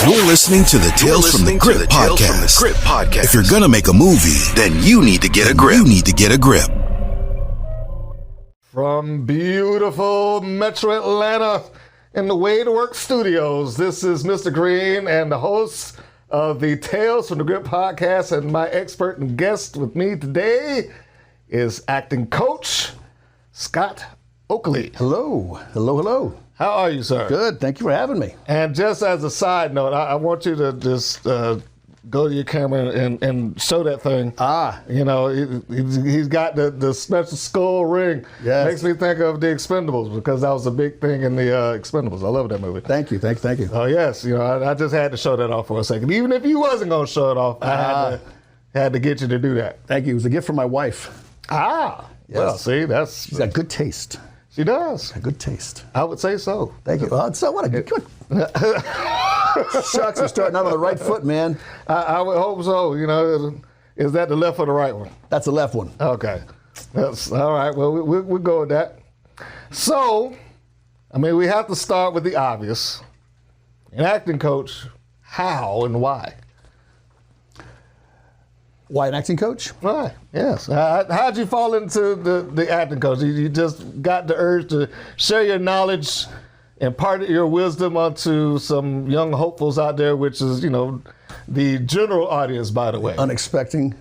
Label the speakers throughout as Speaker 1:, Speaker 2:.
Speaker 1: You're listening to the Tales from the Grip podcast. If you're gonna make a movie, then you need to get a grip.
Speaker 2: From beautiful Metro Atlanta in the WadeWorksStudios, this is Mr. Green and the host of the Tales from the Grip podcast, and my expert and guest with me today is acting coach Scott Oakley.
Speaker 3: Hello.
Speaker 2: How are you, sir?
Speaker 3: Good. Thank you for having me.
Speaker 2: And just as a side note, I want you to just go to your camera and show that thing. You know, he's got the special skull ring.
Speaker 3: Yes.
Speaker 2: Makes me think of the Expendables, because that was a big thing in the Expendables. I love that movie.
Speaker 3: Thank you.
Speaker 2: Oh, yes. You know, I just had to show that off for a second. Even if you wasn't going to show it off, I had to get you to do that.
Speaker 3: Thank you. It was a gift from my wife.
Speaker 2: Yes. Well, see,
Speaker 3: She's got good taste.
Speaker 2: She does.
Speaker 3: A good taste.
Speaker 2: I would say so.
Speaker 3: Thank you. So what a good. Shucks, we're starting out on the right foot, man.
Speaker 2: I would hope so. You know, is that the left or the right one?
Speaker 3: That's the left one.
Speaker 2: Okay. That's all right. Well, we'll go with that. So, I mean, we have to start with the obvious. An acting coach, how and why?
Speaker 3: Why an acting coach?
Speaker 2: Why? Yes. How'd you fall into the acting coach? You just got the urge to share your knowledge, impart your wisdom onto some young hopefuls out there, which is, you know, the general audience, by the way.
Speaker 3: Unexpected.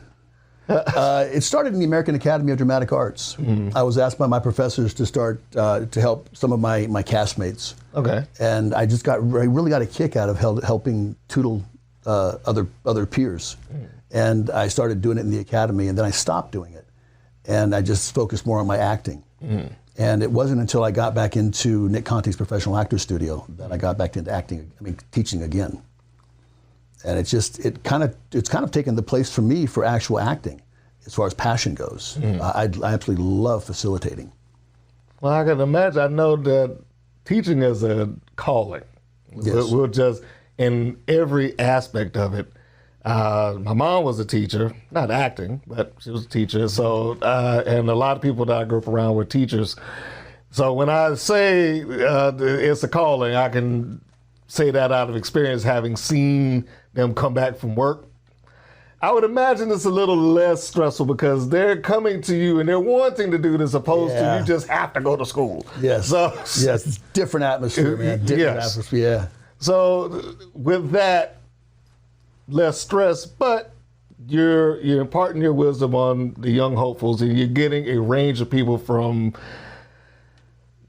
Speaker 3: It started in the American Academy of Dramatic Arts. Mm-hmm. I was asked by my professors to start to help some of my castmates.
Speaker 2: Okay.
Speaker 3: And I really got a kick out of helping tutor other peers. Mm. And I started doing it in the academy, and then I stopped doing it. And I just focused more on my acting. Mm. And it wasn't until I got back into Nick Conte's professional actor studio that I got back into teaching again. And it's kind of taken the place for me for actual acting as far as passion goes. Mm. I absolutely love facilitating.
Speaker 2: Well, I can imagine. I know that teaching is a calling.
Speaker 3: Yes.
Speaker 2: We're just, in every aspect of it. My mom was a teacher, not acting, but she was a teacher. So, and a lot of people that I grew up around were teachers. So when I say it's a calling, I can say that out of experience, having seen them come back from work. I would imagine it's a little less stressful because they're coming to you and they're wanting to do this, opposed to you just have to go to school.
Speaker 3: Yes.
Speaker 2: So,
Speaker 3: yes, it's different atmosphere, man. Different atmosphere. Yeah.
Speaker 2: So with that, less stress, but you're imparting your wisdom on the young hopefuls, and you're getting a range of people, from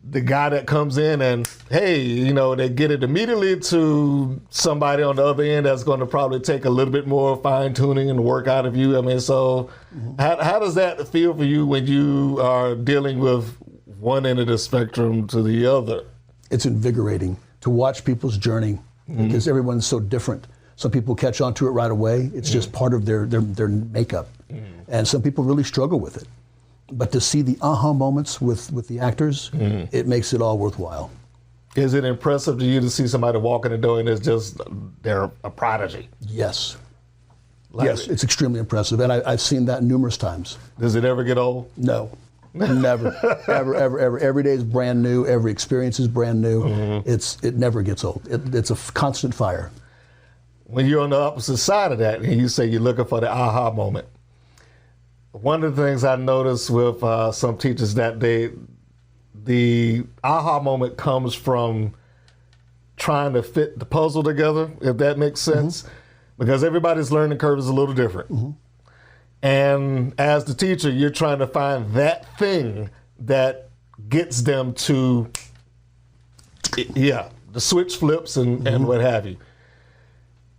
Speaker 2: the guy that comes in and, hey, you know, they get it immediately, to somebody on the other end that's going to probably take a little bit more fine tuning and work out of you. I mean, so how does that feel for you when you are dealing with one end of the spectrum to the other?
Speaker 3: It's invigorating to watch people's journey, because everyone's so different. Some people catch on to it right away. It's just part of their makeup. And some people really struggle with it. But to see the aha moments with the actors, it makes it all worthwhile.
Speaker 2: Is it impressive to you to see somebody walk in the door and they're a prodigy?
Speaker 3: Yes. Yes, it's extremely impressive. And I've seen that numerous times.
Speaker 2: Does it ever get old?
Speaker 3: No. Never. ever. Every day is brand new. Every experience is brand new. It never gets old. It's a constant fire.
Speaker 2: When you're on the opposite side of that and you say you're looking for the aha moment, one of the things I noticed with some teachers that the aha moment comes from trying to fit the puzzle together, if that makes sense, because everybody's learning curve is a little different. And as the teacher, you're trying to find that thing that gets them to, the switch flips and what have you.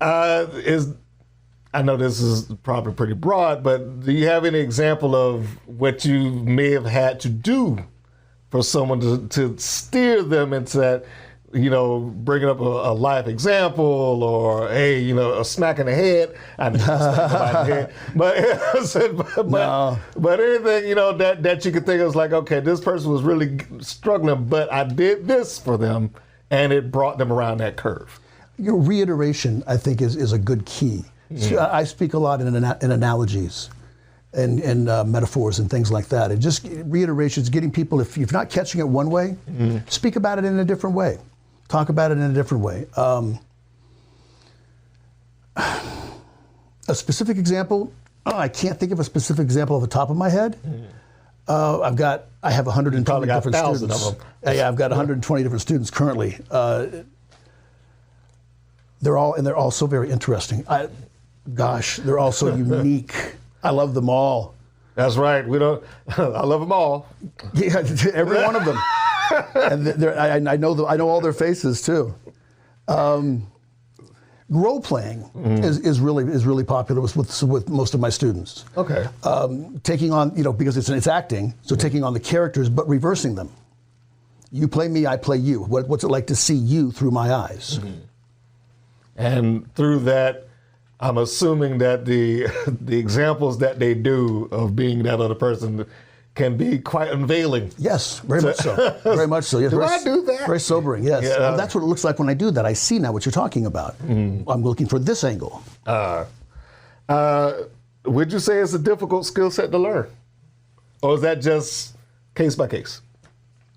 Speaker 2: I know this is probably pretty broad, but do you have any example of what you may have had to do for someone to steer them into that, you know, bringing up a life example, or, hey, you know, a smack in the head? I know, smack in the head. But anything, you know, that you could think of is like, okay, this person was really struggling, but I did this for them, and it brought them around that curve.
Speaker 3: Your reiteration, I think, is a good key. So I speak a lot in analogies and metaphors and things like that. And just reiterations, getting people, if you're not catching it one way, speak about it in a different way. Talk about it in a different way. A specific example? Oh, I can't think of a specific example off the top of my head. I have 120 different students.
Speaker 2: Of them.
Speaker 3: Yeah, I've got 120 different students currently. They're all so very interesting. They're all so unique. I love them all.
Speaker 2: That's right. I love them all.
Speaker 3: Yeah, every one of them. And I know all their faces too. Role playing is really popular with most of my students.
Speaker 2: Okay.
Speaker 3: Taking on, because it's acting, so taking on the characters but reversing them. You play me, I play you. What's it like to see you through my eyes?
Speaker 2: Mm-hmm. And through that, I'm assuming that the examples that they do of being that other person can be quite unveiling.
Speaker 3: Yes, very much so. Very much so. Yes,
Speaker 2: do I do that?
Speaker 3: Very sobering, yes.
Speaker 2: Yeah.
Speaker 3: Well, that's what it looks like when I do that. I see now what you're talking about. I'm looking for this angle.
Speaker 2: Would you say it's a difficult skill set to learn? Or is that just case by case?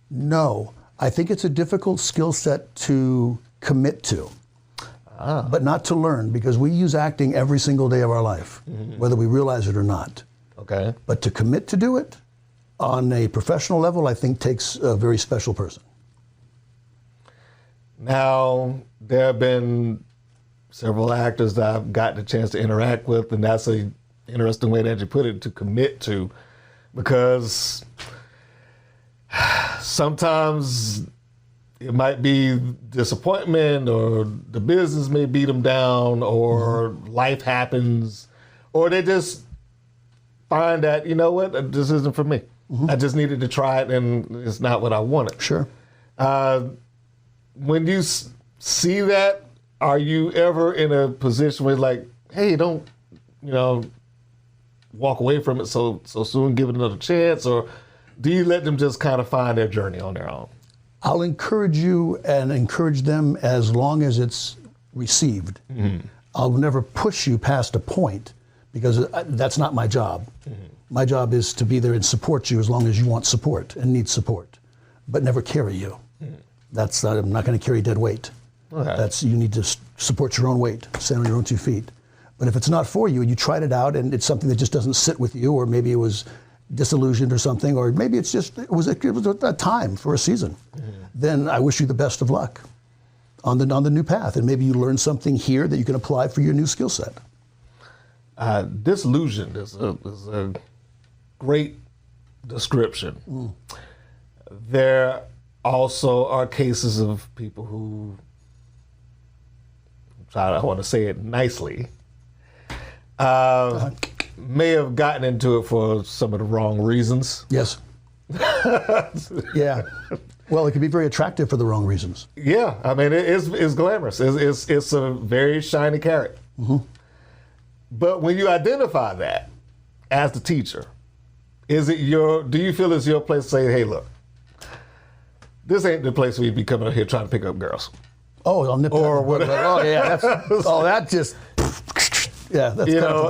Speaker 3: No. I think it's a difficult skill set to commit to. But not to learn, because we use acting every single day of our life, whether we realize it or not.
Speaker 2: Okay.
Speaker 3: But to commit to do it on a professional level, I think takes a very special person.
Speaker 2: Now, there have been several actors that I've gotten a chance to interact with, and that's an interesting way that you put it, to commit to, because sometimes it might be disappointment, or the business may beat them down, or life happens, or they just find that, you know what, this isn't for me. I just needed to try it, and it's not what I wanted.
Speaker 3: Sure.
Speaker 2: When you see that, are you ever in a position where like, hey, don't, walk away from it so soon, give it another chance, or do you let them just kind of find their journey on their own?
Speaker 3: I'll encourage you and encourage them as long as it's received. I'll never push you past a point, because that's not my job. My job is to be there and support you as long as you want support and need support, but never carry you. I'm not going to carry dead weight.
Speaker 2: Okay.
Speaker 3: You need to support your own weight, stand on your own 2 feet. But if it's not for you and you tried it out and it's something that just doesn't sit with you, or maybe it was disillusioned or something, or maybe it was a time for a season, then I wish you the best of luck on the new path, and maybe you learn something here that you can apply for your new skill set.
Speaker 2: Disillusioned is a great description. There also are cases of people who, I want to say it nicely, may have gotten into it for some of the wrong reasons.
Speaker 3: Yes. Yeah. Well, it can be very attractive for the wrong reasons.
Speaker 2: Yeah, I mean, it's glamorous. It's a very shiny carrot. But when you identify that as the teacher, do you feel it's your place to say, hey, look, this ain't the place where you'd be coming up here trying to pick up girls?
Speaker 3: Oh, I'll nip
Speaker 2: or
Speaker 3: that.
Speaker 2: whatever.
Speaker 3: Oh, yeah. That's kind of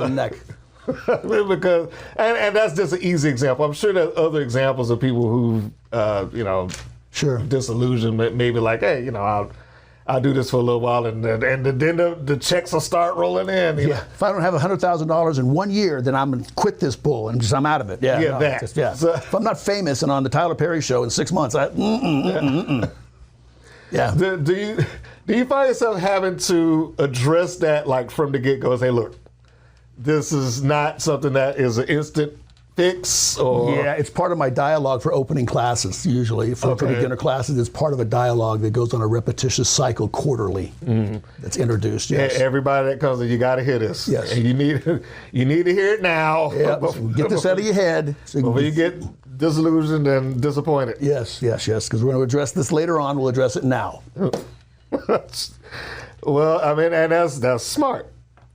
Speaker 3: to the neck.
Speaker 2: Because, and that's just an easy example. I'm sure there's other examples of people who,
Speaker 3: sure,
Speaker 2: disillusioned, maybe like, hey, I'll do this for a little while, and then the checks will start rolling in.
Speaker 3: Yeah. If I don't have $100,000 in 1 year, then I'm going to quit this bull and I'm out of it. Yeah.
Speaker 2: Yeah, that.
Speaker 3: So, if I'm not famous and on the Tyler Perry show in 6 months, Yeah.
Speaker 2: Do you find yourself having to address that, like, from the get-go, and say, look, this is not something that is an instant fix? Or
Speaker 3: yeah, it's part of my dialogue for opening classes, usually. For beginner classes, it's part of a dialogue that goes on a repetitious cycle quarterly that's introduced, yes.
Speaker 2: Everybody that comes in, you got to hear this.
Speaker 3: Yes.
Speaker 2: And you need to hear it now.
Speaker 3: Yeah, get this out of your head.
Speaker 2: Before you get disillusioned and disappointed.
Speaker 3: Yes, because we're going to address this later on. We'll address it now.
Speaker 2: Well, I mean, and that's smart.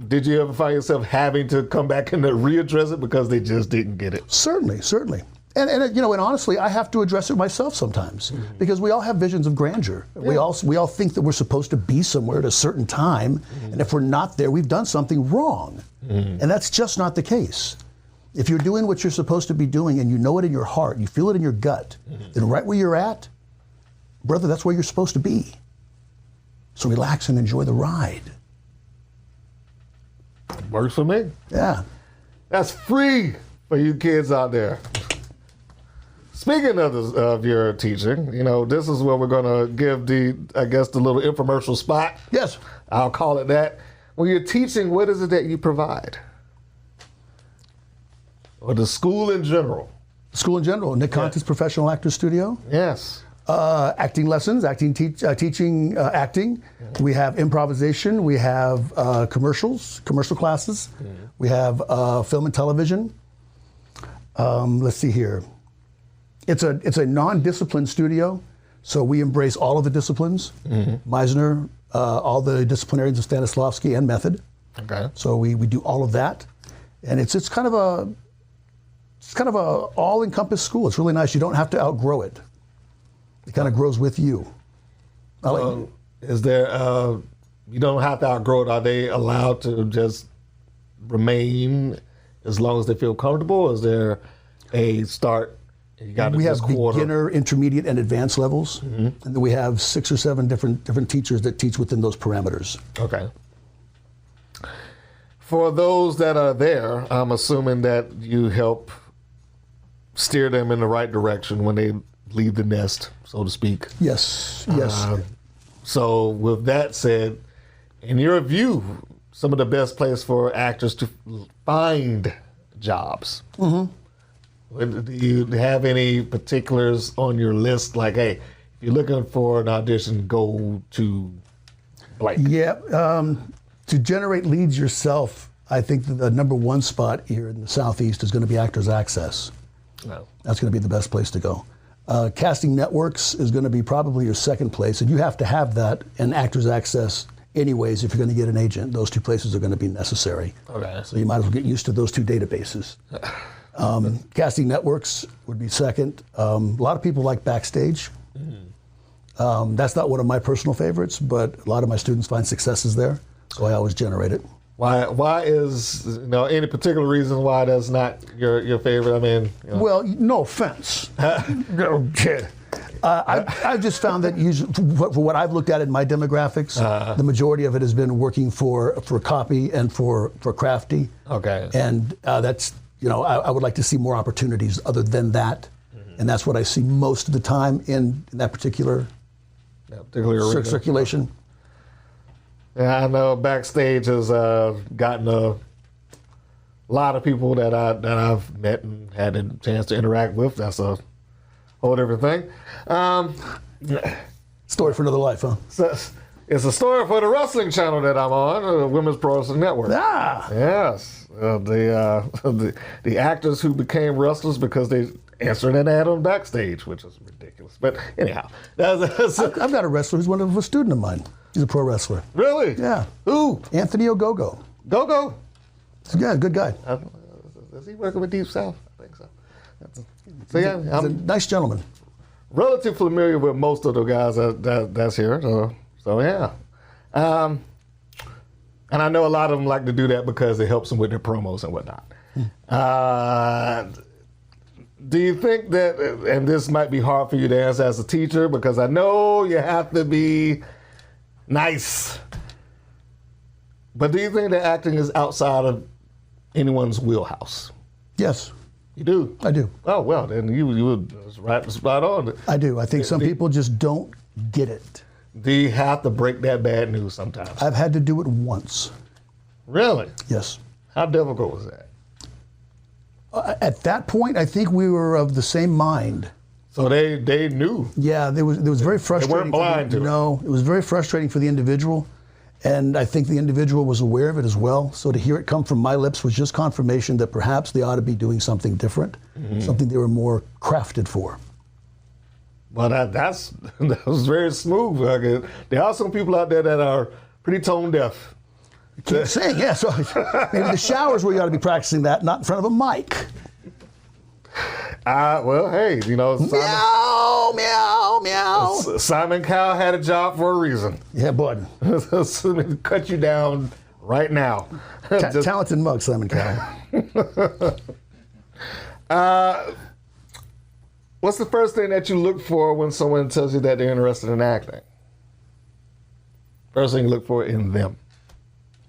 Speaker 2: Did you ever find yourself having to come back and readdress it because they just didn't get it?
Speaker 3: Certainly. And honestly, I have to address it myself sometimes, because we all have visions of grandeur. Yeah. We all think that we're supposed to be somewhere at a certain time, and if we're not there, we've done something wrong. And that's just not the case. If you're doing what you're supposed to be doing and you know it in your heart, you feel it in your gut, then right where you're at, brother, that's where you're supposed to be. So relax and enjoy the ride.
Speaker 2: Works for me.
Speaker 3: Yeah.
Speaker 2: That's free for you kids out there. Speaking of your teaching, this is where we're going to give the little infomercial spot.
Speaker 3: Yes.
Speaker 2: I'll call it that. When you're teaching, what is it that you provide? Or the school in general?
Speaker 3: School in general. Nick Conti's Professional Actor Studio.
Speaker 2: Yes.
Speaker 3: Acting lessons, teaching acting. Mm-hmm. We have improvisation. We have commercial classes. Mm-hmm. We have film and television. Let's see here. It's a non-discipline studio, so we embrace all of the disciplines. Mm-hmm. Meisner, all the disciplinarians of Stanislavski and method.
Speaker 2: Okay.
Speaker 3: So we do all of that, and it's kind of a all-encompass school. It's really nice. You don't have to outgrow it. It kind of grows with you.
Speaker 2: Is there? You don't have to outgrow it. Are they allowed to just remain as long as they feel comfortable? Is there a start?
Speaker 3: We have beginner, intermediate, and advanced levels, mm-hmm. and then we have 6 or 7 different teachers that teach within those parameters.
Speaker 2: Okay. For those that are there, I'm assuming that you help steer them in the right direction when they leave the nest, so to speak.
Speaker 3: Yes.
Speaker 2: So with that said, in your view, some of the best place for actors to find jobs. Mm-hmm. Do you have any particulars on your list? Like, hey, if you're looking for an audition, go to blank.
Speaker 3: Yeah. To generate leads yourself, I think the number one spot here in the Southeast is going to be Actors Access.
Speaker 2: No.
Speaker 3: That's going to be the best place to go. Casting Networks is going to be probably your second place, and you have to have that and Actors Access anyways if you're going to get an agent. Those 2 places are going to be necessary.
Speaker 2: Okay.
Speaker 3: So you might as well get used to those 2 databases. Casting Networks would be second. A lot of people like Backstage. Mm. That's not one of my personal favorites, but a lot of my students find successes there, so I always generate it.
Speaker 2: Why is any particular reason why that's not your favorite? I mean,
Speaker 3: Well, no offense. No kid. I've just found that for what I've looked at in my demographics, the majority of it has been working for copy and for crafty. Okay. And that's I would like to see more opportunities other than that, mm-hmm. and that's what I see most of the time in that particular circulation.
Speaker 2: Yeah, I know Backstage has gotten a lot of people that I've met and had a chance to interact with. That's a whole different thing.
Speaker 3: Story for another life, huh?
Speaker 2: So, it's a story for the wrestling channel that I'm on, the Women's Pro Wrestling Network.
Speaker 3: Ah!
Speaker 2: Yes. The actors who became wrestlers because they answered an ad on Backstage, which is ridiculous. But anyhow.
Speaker 3: I've got a wrestler who's a student of mine. He's a pro wrestler.
Speaker 2: Really?
Speaker 3: Yeah.
Speaker 2: Who?
Speaker 3: Anthony Ogogo.
Speaker 2: Gogo?
Speaker 3: Yeah, good guy.
Speaker 2: Is he working with Deep South? I think so.
Speaker 3: He's a nice gentleman.
Speaker 2: Relatively familiar with most of the guys that's here. So yeah. And I know a lot of them like to do that because it helps them with their promos and whatnot. Do you think that, and this might be hard for you to answer as a teacher, because I know you have to be nice, but do you think that acting is outside of anyone's wheelhouse?
Speaker 3: Yes.
Speaker 2: You do?
Speaker 3: I do.
Speaker 2: Oh, well, then you was right spot on.
Speaker 3: I do. I think some people just don't get it.
Speaker 2: Do you have to break that bad news sometimes?
Speaker 3: I've had to do it once.
Speaker 2: Really?
Speaker 3: Yes.
Speaker 2: How difficult was that?
Speaker 3: At that point, I think we were of the same mind.
Speaker 2: So they knew.
Speaker 3: Yeah, there was very frustrating.
Speaker 2: They weren't blind to it.
Speaker 3: No, it was very frustrating for the individual, and I think the individual was aware of it as well. So to hear it come from my lips was just confirmation that perhaps they ought to be doing something different, mm-hmm. something they were more crafted for.
Speaker 2: Well, that was very smooth. There are some people out there that are pretty tone deaf.
Speaker 3: You keep saying, yeah, so maybe the shower's where you ought to be practicing that, not in front of a mic.
Speaker 2: Well, hey, Simon,
Speaker 3: meow, meow.
Speaker 2: Simon Cowell had a job for a reason.
Speaker 3: Yeah, bud.
Speaker 2: Cut you down right now.
Speaker 3: Talented mug, Simon Cowell.
Speaker 2: What's the first thing that you look for when someone tells you that they're interested in acting? First thing you look for in them?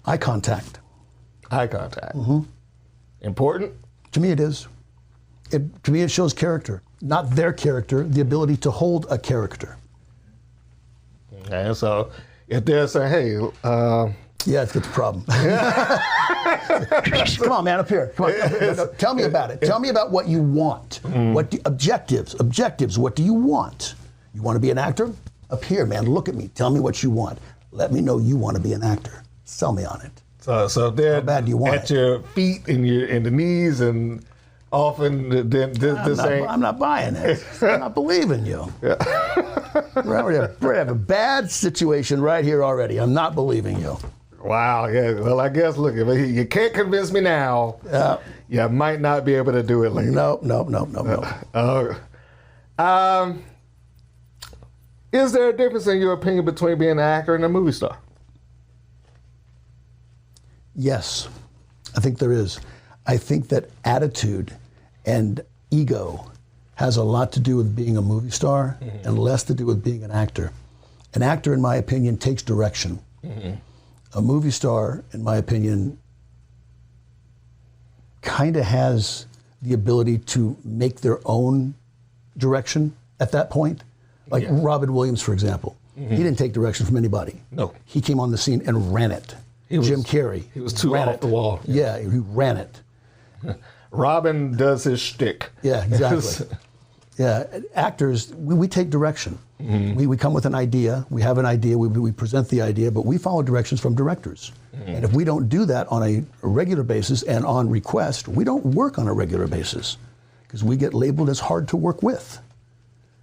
Speaker 3: Eye contact.
Speaker 2: Eye contact. Important?
Speaker 3: To me, it is. To me, it shows character. Not their character, the ability to hold a character.
Speaker 2: And so if they're saying, hey,
Speaker 3: yeah, it's a problem. Come on, man, up here. Come on. No, tell me about it. Tell me about what you want. Objectives. What do you want? You want to be an actor? Up here, man, look at me. Tell me what you want. Let me know you want to be an actor. Sell me on it.
Speaker 2: So if they're
Speaker 3: How bad do you want
Speaker 2: at your feet and the knees and often this ain't.
Speaker 3: I'm not buying it. I'm not believing you. We're gonna have a bad situation right here already. I'm not believing you.
Speaker 2: Wow, yeah. Well, I guess, look, if you can't convince me now, you might not be able to do it later.
Speaker 3: No.
Speaker 2: Is there a difference in your opinion between being an actor and a movie star?
Speaker 3: Yes, I think there is. I think that attitude and ego has a lot to do with being a movie star and less to do with being an actor. An actor, in my opinion, takes direction. A movie star, in my opinion, kind of has the ability to make their own direction at that point. Like Robin Williams, for example. He didn't take direction from anybody.
Speaker 2: No.
Speaker 3: He came on the scene and ran it. Jim Carrey.
Speaker 2: He was too off the wall.
Speaker 3: Yeah, he ran it.
Speaker 2: Robin does his shtick.
Speaker 3: Yeah, exactly. Yeah, actors, we take direction. We come with an idea, we have an idea, we present the idea, but we follow directions from directors. And if we don't do that on a regular basis and on request, we don't work on a regular basis because we get labeled as hard to work with.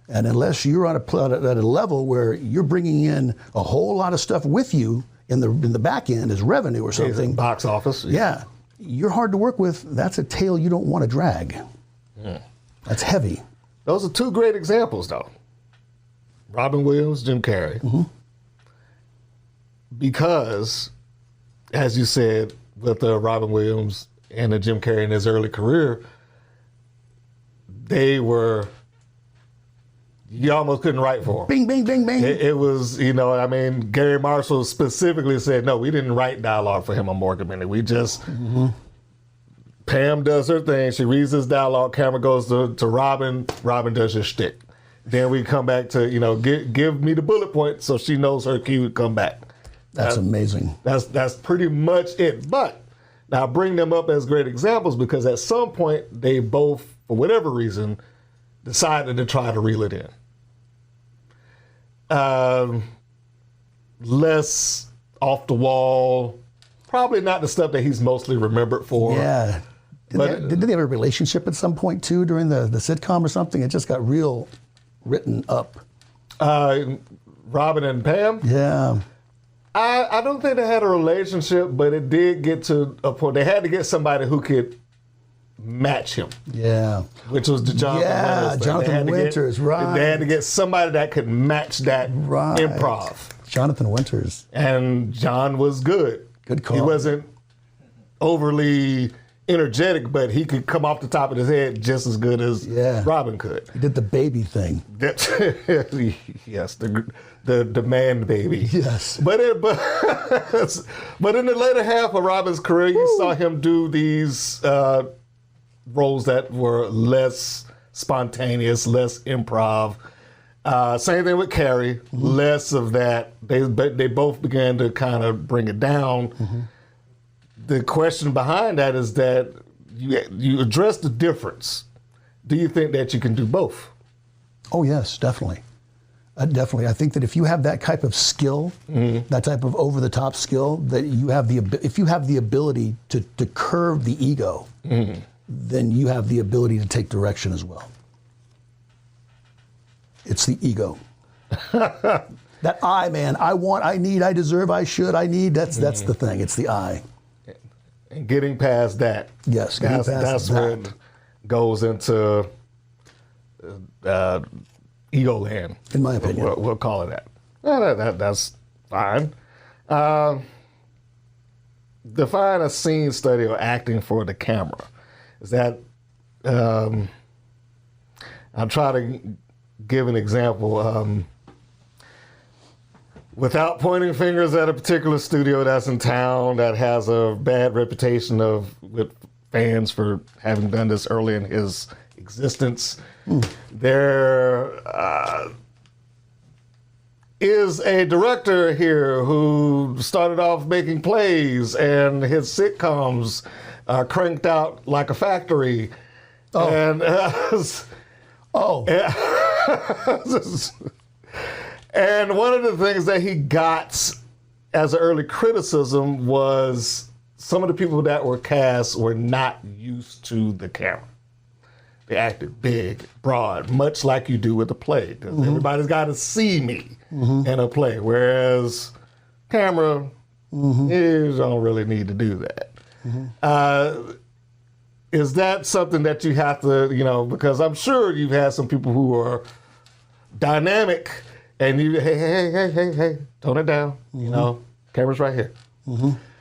Speaker 3: And unless you're at a level where you're bringing in a whole lot of stuff with you in the back end as revenue or something.
Speaker 2: Box office.
Speaker 3: Yeah, you're hard to work with. That's a tail you don't want to drag. That's heavy.
Speaker 2: Those are two great examples, though. Robin Williams, Jim Carrey. Because, as you said, with Robin Williams and Jim Carrey in his early career, they were, you almost couldn't write for them.
Speaker 3: Bing, bing, bing, bing.
Speaker 2: It was, Gary Marshall specifically said, no, we didn't write dialogue for him on Morgan Minute. We just, Pam does her thing. She reads this dialogue. Camera goes to Robin. Robin does her shtick. Then we come back to, give me the bullet point so she knows her cue to come back.
Speaker 3: That's amazing.
Speaker 2: That's pretty much it. But now I bring them up as great examples because at some point they both, for whatever reason, decided to try to reel it in. Less off the wall, probably not the stuff that he's mostly remembered for.
Speaker 3: Yeah. Did they have a relationship at some point too during the sitcom or something? It just got real written up.
Speaker 2: Robin and Pam?
Speaker 3: Yeah.
Speaker 2: I don't think they had a relationship, but it did get to a point. They had to get somebody who could match him.
Speaker 3: Yeah.
Speaker 2: Which was the Jonathan Winters thing.
Speaker 3: Jonathan Winters, right.
Speaker 2: They had to get somebody that could match that improv.
Speaker 3: Jonathan Winters.
Speaker 2: And John was good.
Speaker 3: Good call.
Speaker 2: He wasn't overly energetic, but he could come off the top of his head just as good as Robin could.
Speaker 3: He did the baby thing.
Speaker 2: Yes, the man baby.
Speaker 3: Yes.
Speaker 2: But in the later half of Robin's career, you saw him do these roles that were less spontaneous, less improv. Same thing with Carrey, less of that. They both began to kind of bring it down. The question behind that is that you address the difference. Do you think that you can do both?
Speaker 3: Oh yes, definitely. Definitely. I think that if you have that type of skill, that type of over-the-top skill, that you have if you have the ability to curve the ego, then you have the ability to take direction as well. It's the ego. That I, man, I want, I need, I deserve, I should, I need, that's the thing. It's the I.
Speaker 2: And getting past that.
Speaker 3: Yes,
Speaker 2: that's where it goes into ego land.
Speaker 3: In my opinion.
Speaker 2: We'll call it that. That's fine. Define a scene study or acting for the camera. Is that, I'll try to give an example. without pointing fingers at a particular studio that's in town that has a bad reputation with fans for having done this early in his existence, there is a director here who started off making plays and his sitcoms cranked out like a factory.
Speaker 3: Oh.
Speaker 2: And and one of the things that he got as an early criticism was some of the people that were cast were not used to the camera. They acted big, broad, much like you do with a play. Everybody's got to see me in a play, whereas camera, you don't really need to do that. Is that something that you have to, because I'm sure you've had some people who are dynamic and you, hey, tone it down, camera's right here.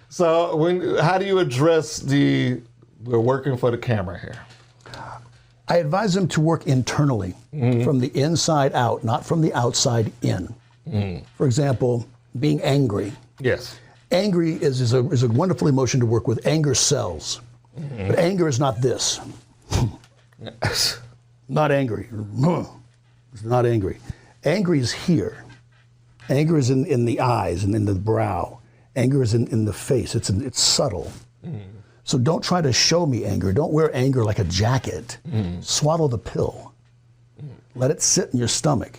Speaker 2: So how do you address we're working for the camera here?
Speaker 3: I advise them to work internally, from the inside out, not from the outside in. For example, being angry.
Speaker 2: Yes.
Speaker 3: Angry is a wonderful emotion to work with. Anger sells. But anger is not this. Not angry. It's not angry. Angry is here. Anger is in the eyes and in the brow. Anger is in the face. It's subtle. So don't try to show me anger. Don't wear anger like a jacket. Swallow the pill. Let it sit in your stomach.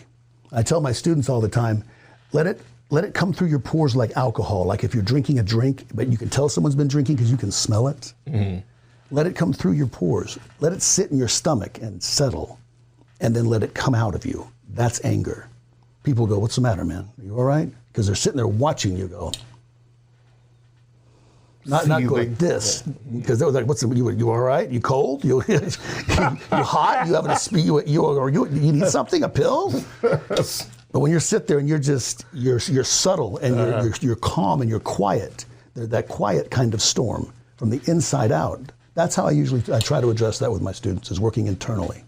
Speaker 3: I tell my students all the time, let it come through your pores like alcohol. Like if you're drinking a drink, but you can tell someone's been drinking because you can smell it. Let it come through your pores. Let it sit in your stomach and settle. And then let it come out of you. That's anger. People go, what's the matter, man? Are you all right? Because they're sitting there watching you go. Not go like this, because they were like, you all right? You cold? You hot? You having you need something, a pill? But when you sit there and you're subtle and you're calm and you're quiet, that quiet kind of storm from the inside out. That's how I try to address that with my students, is working internally.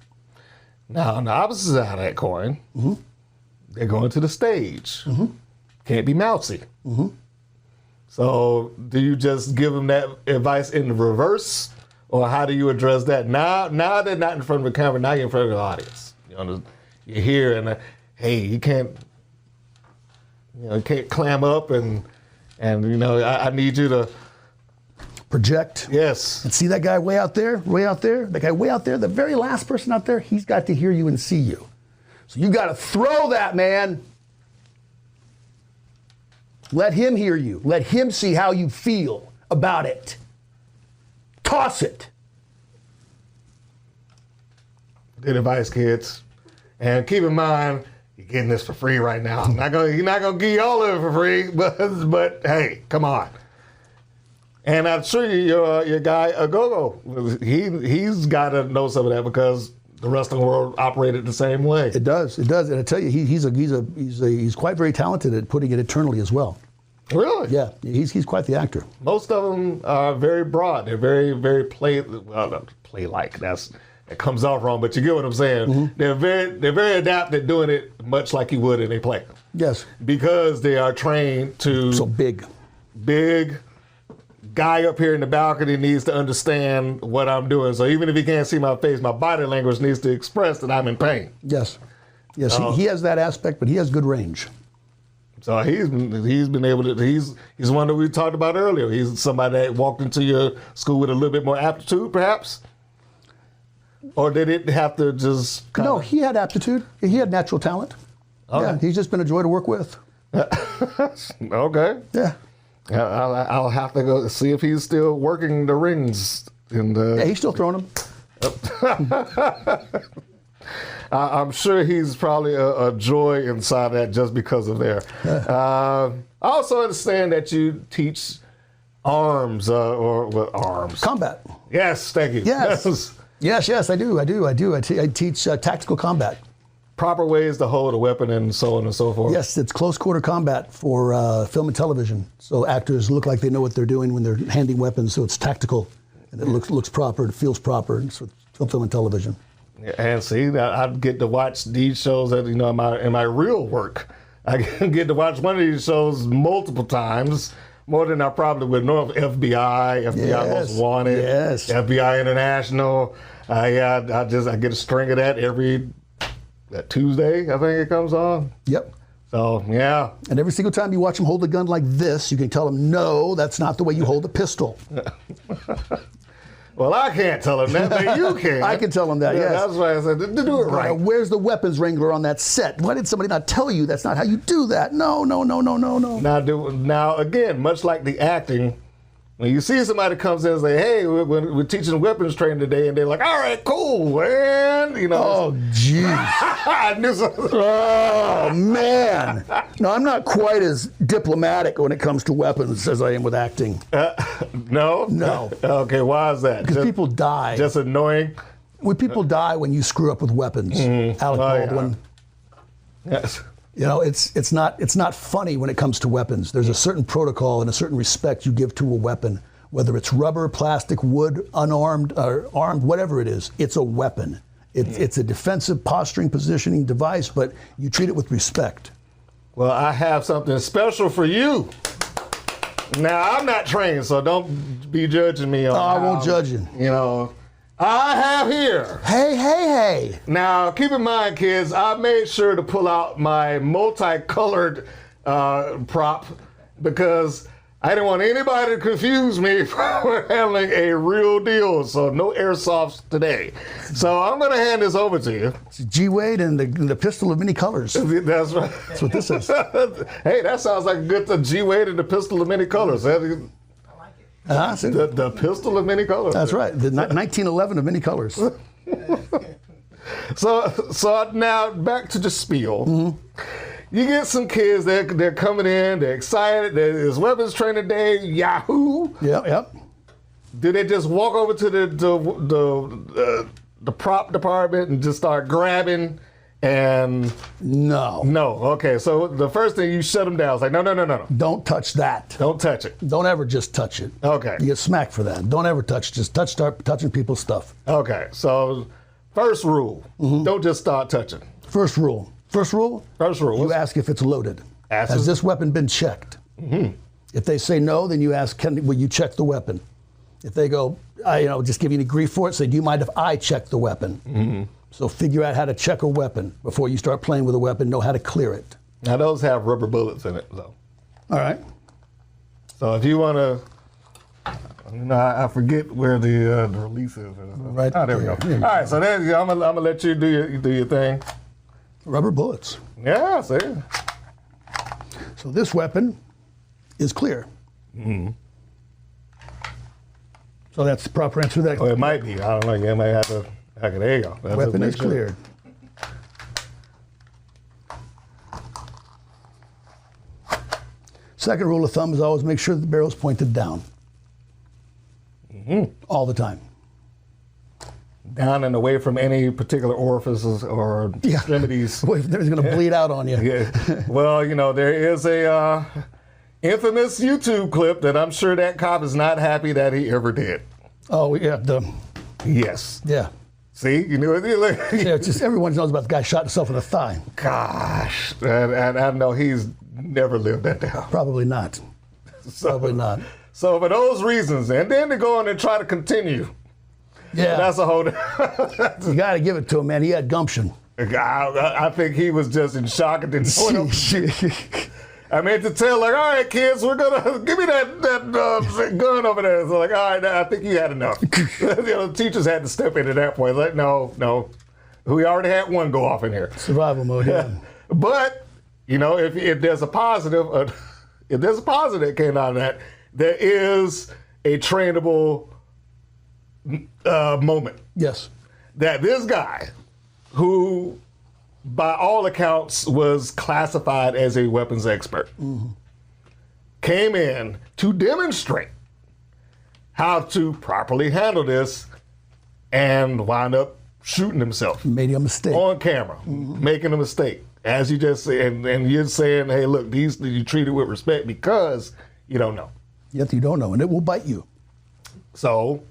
Speaker 2: Now, on the opposite side of that coin, they're going to the stage. Can't be mousy. So do you just give them that advice in the reverse, or how do you address that? Now they're not in front of the camera. Now you're in front of the audience. You're here, and hey, you can't clam up, and I need you to
Speaker 3: project.
Speaker 2: Yes.
Speaker 3: And see that guy way out there, that guy way out there, the very last person out there. He's got to hear you and see you. So you got to throw that, man. Let him hear you. Let him see how you feel about it. Toss it.
Speaker 2: Good advice, kids. And keep in mind, you're getting this for free right now. You're not gonna give you all of it for free, but hey, come on. And I'm sure your guy Agogo, he's got to know some of that because the rest of the world operated the same way.
Speaker 3: It does. And I tell you, he's quite very talented at putting it internally as well.
Speaker 2: Really?
Speaker 3: Yeah, he's quite the actor.
Speaker 2: Most of them are very broad. They're very, very play-like. That comes off wrong, but you get what I'm saying. They're very adept at doing it much like you would in a play.
Speaker 3: Yes.
Speaker 2: Because they are trained to.
Speaker 3: So big.
Speaker 2: Guy up here in the balcony needs to understand what I'm doing. So even if he can't see my face, my body language needs to express that I'm in pain.
Speaker 3: Yes. He has that aspect, but he has good range.
Speaker 2: So he's been able to. He's one that we talked about earlier. He's somebody that walked into your school with a little bit more aptitude, perhaps. Or did it have to just?
Speaker 3: No, he had aptitude. He had natural talent. Okay. Yeah, he's just been a joy to work with.
Speaker 2: Okay.
Speaker 3: Yeah.
Speaker 2: I'll have to go see if he's still working the rings.
Speaker 3: Yeah, he's still throwing them.
Speaker 2: I'm sure he's probably a joy inside that just because of there. I also understand that you teach arms arms.
Speaker 3: Combat.
Speaker 2: Yes, thank you.
Speaker 3: Yes, I do. I teach tactical combat.
Speaker 2: Proper ways to hold a weapon and so on and so forth.
Speaker 3: Yes, it's close quarter combat for film and television. So actors look like they know what they're doing when they're handling weapons. So it's tactical, and it looks proper, it feels proper. So film and television.
Speaker 2: And see, I get to watch these shows that in my real work I get to watch one of these shows multiple times, more than I probably would know. FBI Most Wanted, FBI International. I get a string of that every Tuesday, I think it comes on.
Speaker 3: Yep.
Speaker 2: So, yeah.
Speaker 3: And every single time you watch them hold a gun like this, you can tell them, no, that's not the way you hold a pistol.
Speaker 2: Well, I can't tell them that, but you can.
Speaker 3: I can tell them that, yes.
Speaker 2: That's why I said, to do it right.
Speaker 3: Where's the weapons wrangler on that set? Why did somebody not tell you that's not how you do that? No.
Speaker 2: Now, again, much like the acting, when you see somebody comes in and say, hey, we're teaching weapons training today, and they're like, all right, cool, and,
Speaker 3: Oh, jeez.
Speaker 2: I knew something.
Speaker 3: Oh, man. No, I'm not quite as diplomatic when it comes to weapons as I am with acting.
Speaker 2: No?
Speaker 3: No.
Speaker 2: Okay, why is that?
Speaker 3: Because people die.
Speaker 2: Just annoying?
Speaker 3: When people die when you screw up with weapons. Alec Baldwin.
Speaker 2: Yeah. Yes.
Speaker 3: It's not funny when it comes to weapons. There's a certain protocol and a certain respect you give to a weapon, whether it's rubber, plastic, wood, unarmed, or armed, whatever it is. It's a weapon. It's a defensive posturing positioning device, but you treat it with respect.
Speaker 2: Well, I have something special for you. Now, I'm not trained, so don't be judging me on
Speaker 3: I won't judge you.
Speaker 2: I have here.
Speaker 3: Hey.
Speaker 2: Now, keep in mind, kids, I made sure to pull out my multicolored prop because I didn't want anybody to confuse me for handling a real deal. So no airsofts today. So I'm going to hand this over to you.
Speaker 3: It's G. Wade and the pistol of many colors.
Speaker 2: That's right.
Speaker 3: That's what this is.
Speaker 2: Hey, that sounds like a good G. Wade and the pistol of many colors. The pistol of many colors.
Speaker 3: That's right. The 1911 of many colors.
Speaker 2: So now back to the spiel. Mm-hmm. You get some kids, they're coming in, they're excited, there's weapons training day, yahoo.
Speaker 3: Yep.
Speaker 2: Do they just walk over to the prop department and just start grabbing? And
Speaker 3: no.
Speaker 2: Okay, so the first thing you shut them down. It's like, no.
Speaker 3: Don't touch that.
Speaker 2: Don't touch it.
Speaker 3: Don't ever just touch it.
Speaker 2: Okay.
Speaker 3: You get smacked for that. Don't ever touch. Just start touching people's stuff.
Speaker 2: Okay, so first rule, don't just start touching.
Speaker 3: First rule. You ask if it's loaded. Has this weapon been checked? Mm-hmm. If they say no, then you ask, will you check the weapon? If they go, just give you any grief for it, say, do you mind if I check the weapon? Mm-hmm. So figure out how to check a weapon before you start playing with a weapon. Know how to clear it.
Speaker 2: Now those have rubber bullets in it, though.
Speaker 3: All right.
Speaker 2: So if you want to, I forget where the release is.
Speaker 3: Right.
Speaker 2: Oh, there we go. All right. So then I'm gonna let you do your thing.
Speaker 3: Rubber bullets.
Speaker 2: Yeah. See.
Speaker 3: So this weapon is clear. Mm-hmm. So that's the proper answer to that.
Speaker 2: Well, it might be. I don't know. You might have to. Okay, there you go. That's
Speaker 3: weapon is cleared. Second rule of thumb is always make sure the barrel is pointed down. Mm-hmm. All the time.
Speaker 2: Down and away from any particular orifices or extremities.
Speaker 3: There's going to bleed out on you.
Speaker 2: Yeah. Well, there is a infamous YouTube clip that I'm sure that cop is not happy that he ever did.
Speaker 3: Oh, yeah.
Speaker 2: Yes.
Speaker 3: Yeah.
Speaker 2: See, you knew it.
Speaker 3: Yeah, it's just everyone knows about the guy shot himself in the thigh.
Speaker 2: Gosh, and I know he's never lived that down.
Speaker 3: Probably not. Probably not.
Speaker 2: So for those reasons, and then to go on and try to continue.
Speaker 3: Yeah,
Speaker 2: that's a whole.
Speaker 3: You got to give it to him, man. He had gumption.
Speaker 2: I think he was just in shock and didn't know I mean, to tell, all right, kids, we're gonna give me that gun over there. So all right, I think you had enough. The teachers had to step in at that point. Like, no, we already had one go off in here.
Speaker 3: Survival mode. Yeah.
Speaker 2: But if there's a positive, that came out of that, there is a trainable moment.
Speaker 3: Yes.
Speaker 2: That this guy, who by all accounts was classified as a weapons expert, came in to demonstrate how to properly handle this and wound up shooting himself.
Speaker 3: Made a mistake.
Speaker 2: On camera, making a mistake. As you just said, and you're saying, hey, look, you treat it with respect because you don't know.
Speaker 3: Yet you don't know, and it will bite you.
Speaker 2: So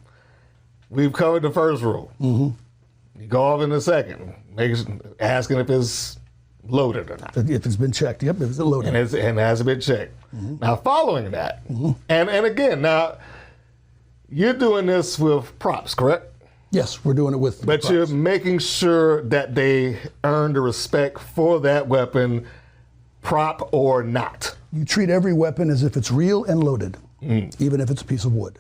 Speaker 2: we've covered the first rule. You go off in the second, asking if it's loaded or not.
Speaker 3: If it's been checked, yep, if it's loaded.
Speaker 2: And it hasn't been checked. Now, following that, and again, now, you're doing this with props, correct?
Speaker 3: Yes, we're doing it with
Speaker 2: But
Speaker 3: props.
Speaker 2: you're making sure that they earn the respect for that weapon, prop or not.
Speaker 3: You treat every weapon as if it's real and loaded, even if it's a piece of wood.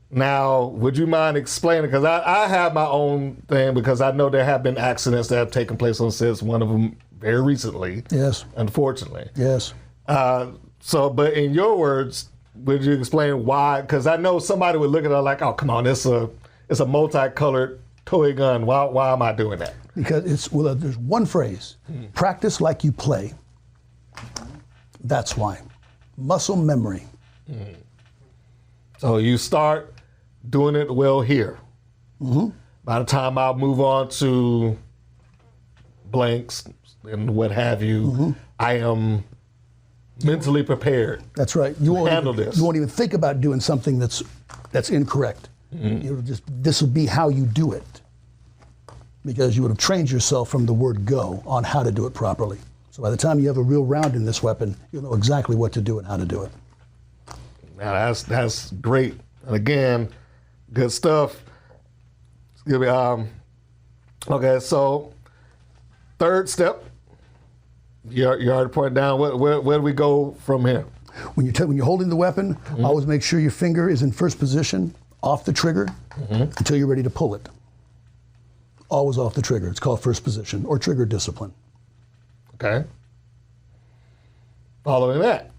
Speaker 2: Now, would you mind explaining? Because I have my own thing, because I know there have been accidents that have taken place on sets, one of them very recently.
Speaker 3: Yes.
Speaker 2: Unfortunately.
Speaker 3: Yes.
Speaker 2: But in your words, would you explain why? Because I know somebody would look at it like, oh, come on, it's a multicolored toy gun. Why am I doing that?
Speaker 3: Because there's one phrase, practice like you play. That's why. Muscle memory.
Speaker 2: So you start doing it well here. By the time I move on to blanks and what have you, I am mentally prepared.
Speaker 3: That's right. You won't
Speaker 2: handle
Speaker 3: even,
Speaker 2: this.
Speaker 3: You won't even think about doing something that's incorrect. This will be how you do it, because you would have trained yourself from the word go on how to do it properly. So by the time you have a real round in this weapon, you'll know exactly what to do and how to do it.
Speaker 2: Now that's great. And again, good stuff. Okay, so third step. You already pointed down. Where do we go from here?
Speaker 3: When you're holding the weapon, always make sure your finger is in first position, off the trigger, until you're ready to pull it. Always off the trigger. It's called first position or trigger discipline.
Speaker 2: Okay. Following that.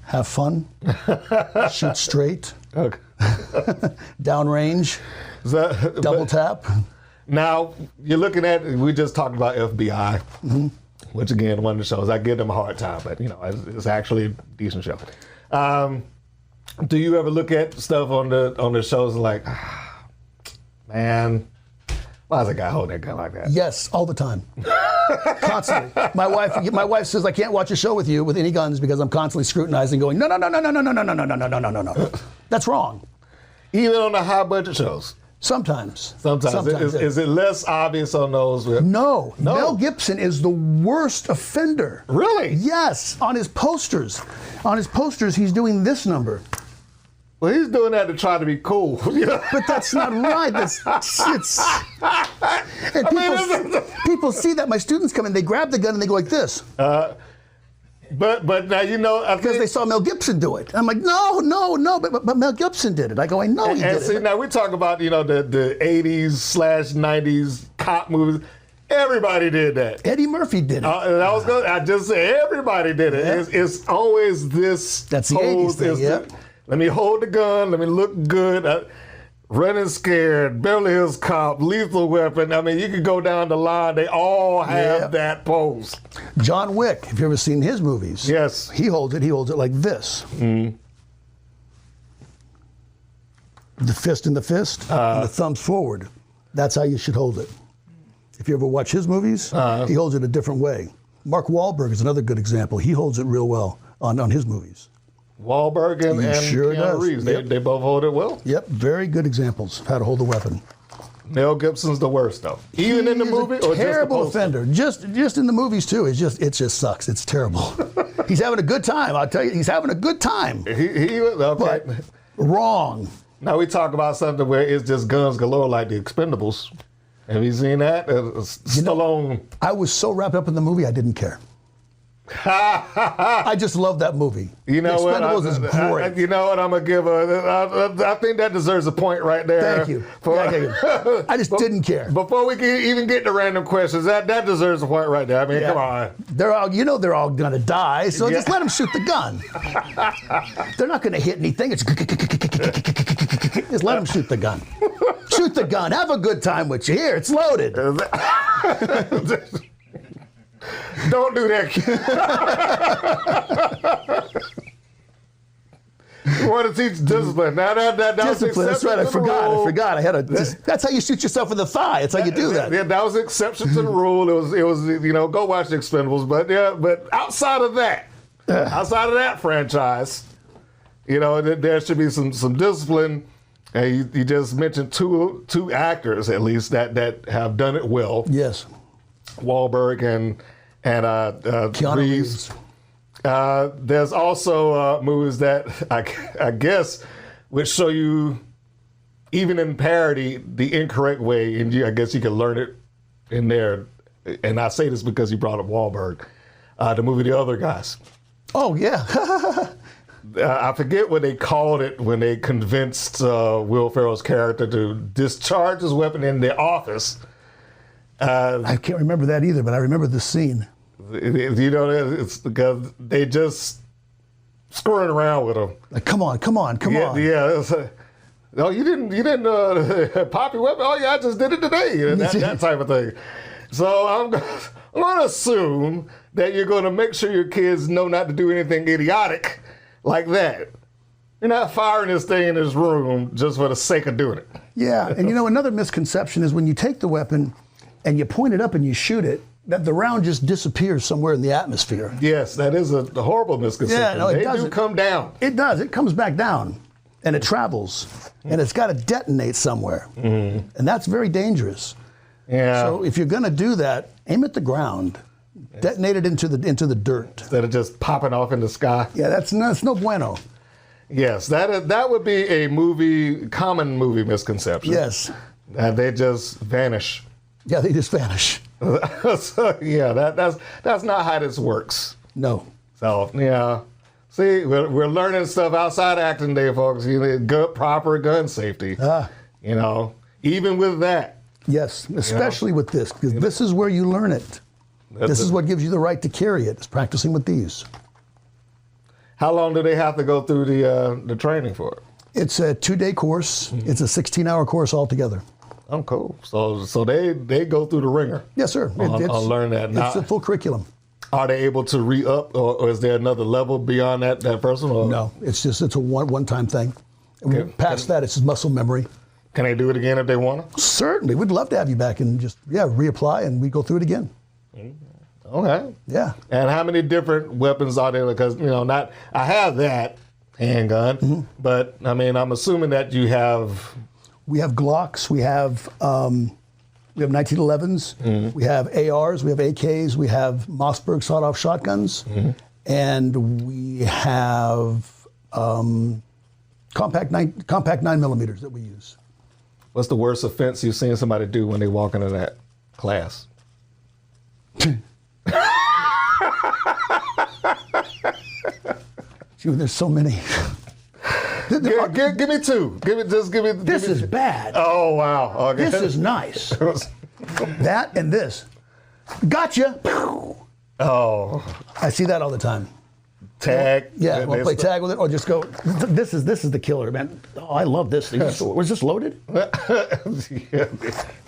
Speaker 3: Have fun. Shoot straight.
Speaker 2: Okay.
Speaker 3: Downrange. Double tap.
Speaker 2: Now, you're looking at, we just talked about FBI, which again, one of the shows, I give them a hard time, but it's actually a decent show. Do you ever look at stuff on the shows like, man, why is a guy holding that gun like that?
Speaker 3: Yes, all the time. Constantly. My wife says I can't watch a show with you with any guns because I'm constantly scrutinizing, going, no. That's wrong.
Speaker 2: Even on the high budget shows?
Speaker 3: Sometimes.
Speaker 2: Is it less obvious on those?
Speaker 3: No. Mel Gibson is the worst offender.
Speaker 2: Really?
Speaker 3: Yes. On his posters, he's doing this number.
Speaker 2: Well, he's doing that to try to be cool.
Speaker 3: But that's not right. People see that. My students come in, they grab the gun and they go like this.
Speaker 2: But now
Speaker 3: because they saw Mel Gibson do it. I'm like, no, but Mel Gibson did it. I go, I know he did it.
Speaker 2: Now we talk about the 80s/90s cop movies. Everybody did that.
Speaker 3: Eddie Murphy did it.
Speaker 2: I just say everybody did it.
Speaker 3: Yeah.
Speaker 2: It's always this.
Speaker 3: That's the 80s thing. Yep.
Speaker 2: Let me hold the gun. Let me look good. Running Scared, Beverly Hills Cop, Lethal Weapon. I mean, you could go down the line. They all have that pose.
Speaker 3: John Wick, have you ever seen his movies?
Speaker 2: Yes.
Speaker 3: He holds it like this. The fist in the fist, and the thumbs forward. That's how you should hold it. If you ever watch his movies, he holds it a different way. Mark Wahlberg is another good example. He holds it real well on his movies.
Speaker 2: Wahlberg and Keanu Reeves, they both hold it well.
Speaker 3: Yep, very good examples of how to hold a weapon.
Speaker 2: Mel Gibson's the worst, though. Even in the movie, or
Speaker 3: terrible
Speaker 2: just the
Speaker 3: offender. Just in the movies too. It just sucks. It's terrible. He's having a good time. I'll tell you, he's having a good time.
Speaker 2: Okay.
Speaker 3: But wrong.
Speaker 2: Now we talk about something where it's just guns galore, like The Expendables. Have you seen that? Stallone.
Speaker 3: I was so wrapped up in the movie, I didn't care. I just love that movie.
Speaker 2: You know what?
Speaker 3: Expendables is great.
Speaker 2: You know what? I'm gonna give I think that deserves a point right there.
Speaker 3: Thank you. I just didn't care.
Speaker 2: Before we can even get to random questions, that deserves a point right there. I mean, come on.
Speaker 3: They're all gonna die, so just let them shoot the gun. They're not gonna hit anything. It's just let them shoot the gun. Shoot the gun. Have a good time with you. Here, it's loaded.
Speaker 2: Don't do that. You want to teach discipline. Now that
Speaker 3: discipline. That's right. I forgot. That's how you shoot yourself in the thigh. That's how you do that.
Speaker 2: Yeah, that was an exception to the rule. It was go watch The Expendables. But outside of that franchise, there should be some discipline. You just mentioned two actors at least that have done it well.
Speaker 3: Yes.
Speaker 2: Wahlberg and
Speaker 3: Keanu
Speaker 2: Reeves. There's also movies that I guess would show you, even in parody, the incorrect way, and I guess you can learn it in there. And I say this because you brought up Wahlberg. The movie The Other Guys.
Speaker 3: Oh, yeah.
Speaker 2: I forget what they called it when they convinced Will Ferrell's character to discharge his weapon in the office.
Speaker 3: I can't remember that either, but I remember the scene.
Speaker 2: You know, it's because they just screwing around with him.
Speaker 3: Like, come on.
Speaker 2: Yeah. No, you didn't pop your weapon. Oh yeah, I just did it today. That type of thing. So I'm going to assume that you're going to make sure your kids know not to do anything idiotic like that. You're not firing this thing in this room just for the sake of doing it.
Speaker 3: Yeah, and another misconception is when you take the weapon and you point it up and you shoot it, that the round just disappears somewhere in the atmosphere.
Speaker 2: Yes, that is a horrible misconception.
Speaker 3: Yeah, no, it doesn't.
Speaker 2: They do come down.
Speaker 3: It does. It comes back down, and it travels, and it's got to detonate somewhere, and that's very dangerous.
Speaker 2: Yeah.
Speaker 3: So if you're going to do that, aim at the ground, detonate it into the dirt
Speaker 2: instead of just popping off in the sky.
Speaker 3: Yeah, that's no bueno.
Speaker 2: Yes, that would be a common movie misconception.
Speaker 3: Yes.
Speaker 2: They just vanish.
Speaker 3: Yeah, they just vanish.
Speaker 2: So, yeah, that's not how this works.
Speaker 3: No.
Speaker 2: So yeah, see, we're learning stuff outside acting day, folks. You need proper gun safety. You know, even with that.
Speaker 3: Yes, especially with this, because this is where you learn it. This is what gives you the right to carry it. It's practicing with these.
Speaker 2: How long do they have to go through the training for?
Speaker 3: It's a 2-day course. Mm-hmm. It's a 16-hour course altogether.
Speaker 2: Oh, cool. So they go through the ringer.
Speaker 3: Yes, sir.
Speaker 2: I'll learn that.
Speaker 3: It's a full curriculum.
Speaker 2: Are they able to re-up, or is there another level beyond that person? Or?
Speaker 3: No, it's a one-time thing. Past that, it's just muscle memory.
Speaker 2: Can they do it again if they want to?
Speaker 3: Certainly. We'd love to have you back and just, reapply, and we go through it again.
Speaker 2: Okay.
Speaker 3: Yeah.
Speaker 2: And how many different weapons are there? Because, I have that handgun, but, I mean, I'm assuming that you have...
Speaker 3: We have Glocks, we have 1911s, we have ARs, we have AKs, we have Mossberg sawed-off shotguns, and we have compact 9mm that we use.
Speaker 2: What's the worst offense you've seen somebody do when they walk into that class?
Speaker 3: There's so many.
Speaker 2: Give me two. Give me.
Speaker 3: This is bad.
Speaker 2: Oh wow. Okay.
Speaker 3: This is nice. That and this. Gotcha.
Speaker 2: Oh.
Speaker 3: I see that all the time.
Speaker 2: Tag.
Speaker 3: Yeah. Want to play tag with it, or just go. This is the killer, man. Oh, I love this thing. Was this loaded?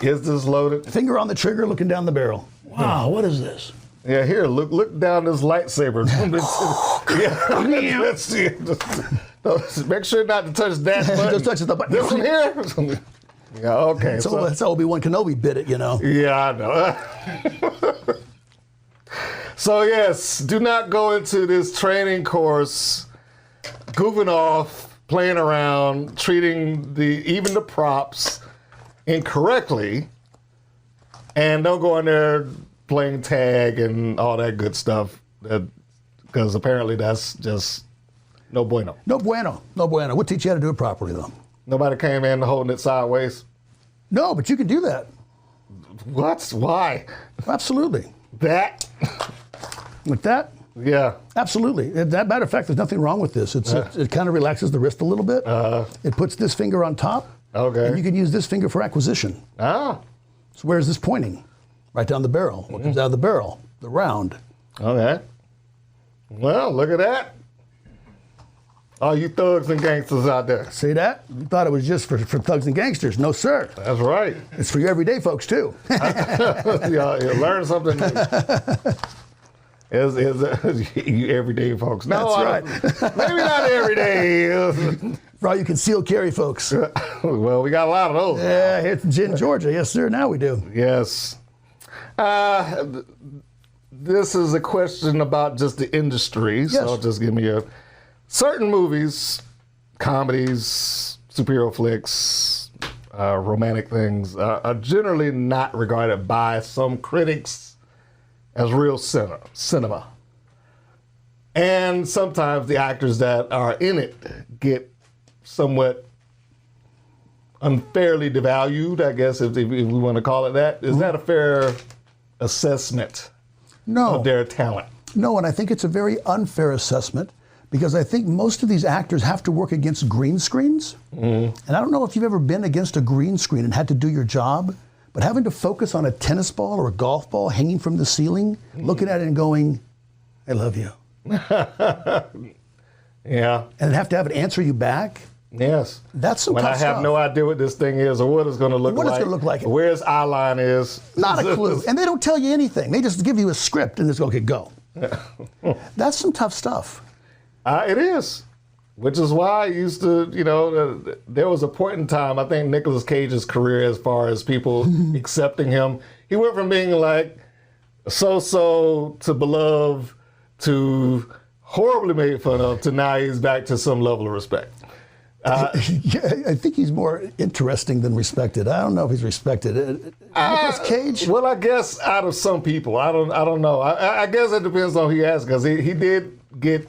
Speaker 2: Is this loaded?
Speaker 3: Finger on the trigger, looking down the barrel. Wow. What is this?
Speaker 2: Yeah. Here, look down this lightsaber. Let's see. Make sure not to touch that button.
Speaker 3: Just touch the button.
Speaker 2: This one here? Yeah, okay.
Speaker 3: That's how Obi-Wan Kenobi bit it,
Speaker 2: Yeah, I know. So, yes, do not go into this training course goofing off, playing around, treating even the props incorrectly, and don't go in there playing tag and all that good stuff, because apparently that's just... No bueno.
Speaker 3: No bueno. We'll teach you how to do it properly, though.
Speaker 2: Nobody came in holding it sideways?
Speaker 3: No, but you can do that.
Speaker 2: What? Why?
Speaker 3: Absolutely.
Speaker 2: That?
Speaker 3: Like that?
Speaker 2: Yeah.
Speaker 3: Absolutely. As a matter of fact, there's nothing wrong with this. It kind of relaxes the wrist a little bit. It puts this finger on top.
Speaker 2: Okay.
Speaker 3: And you can use this finger for acquisition.
Speaker 2: Ah.
Speaker 3: So where's this pointing? Right down the barrel. What comes out of the barrel? The round.
Speaker 2: Okay. Well, look at that. All you thugs and gangsters out there.
Speaker 3: See that? You thought it was just for thugs and gangsters. No, sir.
Speaker 2: That's right.
Speaker 3: It's for your everyday folks, too.
Speaker 2: You learn something new. You everyday folks. No,
Speaker 3: that's right.
Speaker 2: Maybe not every day.
Speaker 3: For all you concealed carry folks.
Speaker 2: Well, we got a lot of those.
Speaker 3: Yeah, it's in Georgia. Yes, sir. Now we do.
Speaker 2: Yes. This is a question about just the industry.
Speaker 3: Yes.
Speaker 2: So just give me certain movies, comedies, superhero flicks, romantic things are generally not regarded by some critics as real cinema. And sometimes the actors that are in it get somewhat unfairly devalued, I guess, if we want to call it that. Is that a fair assessment of their talent?
Speaker 3: No, and I think it's a very unfair assessment because I think most of these actors have to work against green screens. And I don't know if you've ever been against a green screen and had to do your job, but having to focus on a tennis ball or a golf ball hanging from the ceiling, looking at it and going, I love you.
Speaker 2: Yeah.
Speaker 3: And have to have it answer you back.
Speaker 2: Yes.
Speaker 3: That's some
Speaker 2: when
Speaker 3: tough
Speaker 2: I have
Speaker 3: stuff.
Speaker 2: no idea what this thing is or what it's going to look like.
Speaker 3: What it's going to look like.
Speaker 2: Where its eye line is.
Speaker 3: Not a clue. And they don't tell you anything. They just give you a script and just go, okay, go. That's some tough stuff.
Speaker 2: It is. Which is why I used to, there was a point in time, I think Nicolas Cage's career as far as people accepting him, he went from being like so-so to beloved to horribly made fun of to now he's back to some level of respect.
Speaker 3: Yeah, I think he's more interesting than respected. I don't know if he's respected. Nicolas Cage?
Speaker 2: Well, I guess out of some people, I don't know. I guess it depends on who you ask, because he did get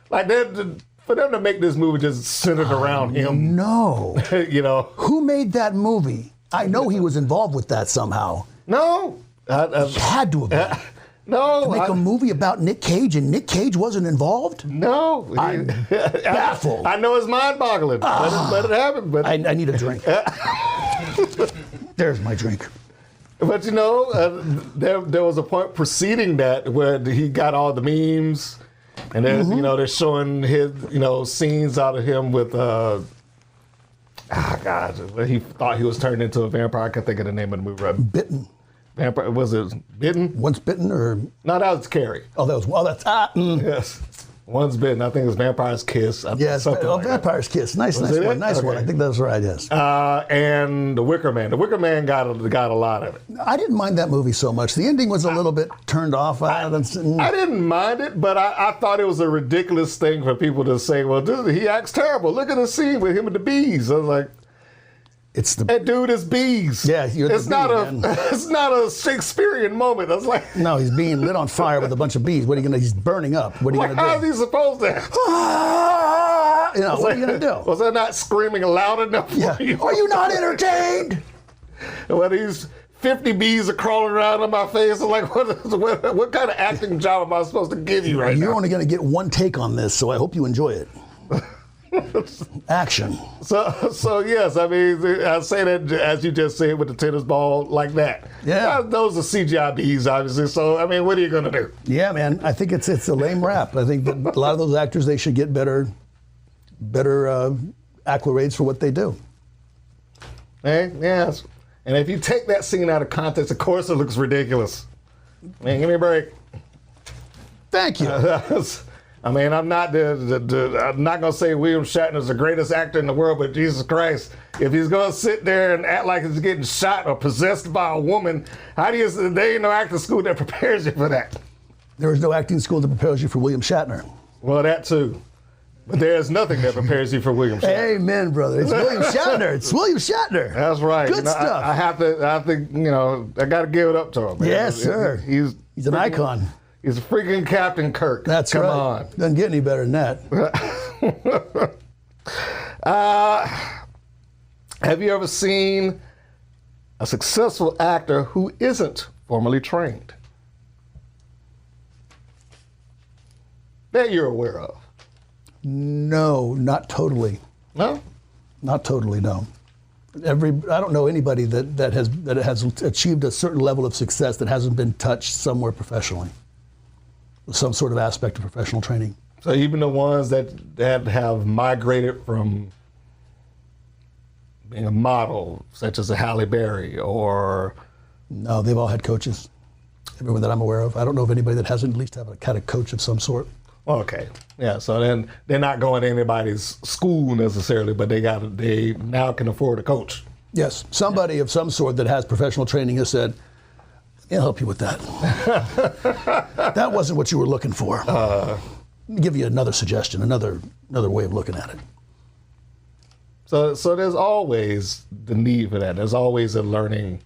Speaker 2: like that. For them to make this movie just centered around him.
Speaker 3: No.
Speaker 2: Who
Speaker 3: made that movie? I know he was involved with that somehow.
Speaker 2: No.
Speaker 3: He had to have been.
Speaker 2: No.
Speaker 3: To make a movie about Nick Cage and Nick Cage wasn't involved?
Speaker 2: No.
Speaker 3: I'm baffled.
Speaker 2: I know it's mind-boggling. Let it happen. But
Speaker 3: I need a drink. There's my drink.
Speaker 2: But there was a point preceding that where he got all the memes. And then, they're showing his, scenes out of him with, he thought he was turned into a vampire. I can't think of the name of the movie. Right?
Speaker 3: Bitten.
Speaker 2: Vampire, was it Bitten?
Speaker 3: Once Bitten or?
Speaker 2: No, that was Carrie.
Speaker 3: Oh, that was,
Speaker 2: Yes. Once Bitten. I think it was Vampire's Kiss.
Speaker 3: Yes, Vampire's Kiss. Nice one. Nice one. I think that's right, yes.
Speaker 2: And The Wicker Man. The Wicker Man got a lot of it.
Speaker 3: I didn't mind that movie so much. The ending was a little bit turned off.
Speaker 2: I didn't mind it, but I thought it was a ridiculous thing for people to say, well, he acts terrible. Look at the scene with him and the bees. I was like, that dude is bees.
Speaker 3: Yeah,
Speaker 2: it's not a Shakespearean moment. I was like,
Speaker 3: no, he's being lit on fire with a bunch of bees. What are you gonna? He's burning up. What are you gonna do?
Speaker 2: How is he supposed to?
Speaker 3: What are you gonna do?
Speaker 2: Was I not screaming loud enough for you?
Speaker 3: Are you not entertained?
Speaker 2: Well, these 50 bees are crawling around on my face. I'm like, what kind of acting job am I supposed to give you right now?
Speaker 3: You're only gonna get one take on this, so I hope you enjoy it. Action.
Speaker 2: So yes, I mean, I say that as you just said with the tennis ball like that.
Speaker 3: Yeah.
Speaker 2: Those are CGI bees, obviously. So, I mean, what are you going to do?
Speaker 3: Yeah, man. I think it's a lame rap. I think that a lot of those actors, they should get better accolades for what they do.
Speaker 2: Hey, yes. And if you take that scene out of context, of course it looks ridiculous. Man, give me a break.
Speaker 3: Thank you.
Speaker 2: I mean, I'm not I'm not gonna say William Shatner is the greatest actor in the world, but Jesus Christ, if he's gonna sit there and act like he's getting shot or possessed by a woman, there ain't no acting school that prepares you for that.
Speaker 3: There is no acting school that prepares you for William Shatner.
Speaker 2: Well, that too. But there's nothing that prepares you for William Shatner.
Speaker 3: Amen, brother. It's William Shatner. It's William Shatner.
Speaker 2: That's right.
Speaker 3: Good stuff.
Speaker 2: I have to, I got to give it up to him. Man.
Speaker 3: Yes, sir. He's an icon.
Speaker 2: He's freaking Captain Kirk.
Speaker 3: That's
Speaker 2: Come
Speaker 3: right.
Speaker 2: on.
Speaker 3: Doesn't get any better than that.
Speaker 2: Have you ever seen a successful actor who isn't formally trained? That you're aware of?
Speaker 3: No, not totally.
Speaker 2: No?
Speaker 3: Not totally, no. I don't know anybody that has achieved a certain level of success that hasn't been touched somewhere professionally. Some sort of aspect of professional training.
Speaker 2: So even the ones that have migrated from being a model, such as a Halle Berry, or...
Speaker 3: No, they've all had coaches. Everyone that I'm aware of. I don't know of anybody that hasn't at least had a coach of some sort.
Speaker 2: Okay, yeah. So then they're not going to anybody's school necessarily, but they now can afford a coach.
Speaker 3: Yes, somebody of some sort that has professional training has said, "I'll help you with that. That wasn't what you were looking for. Let me give you another suggestion, another way of looking at it."
Speaker 2: So there's always the need for that. There's always a learning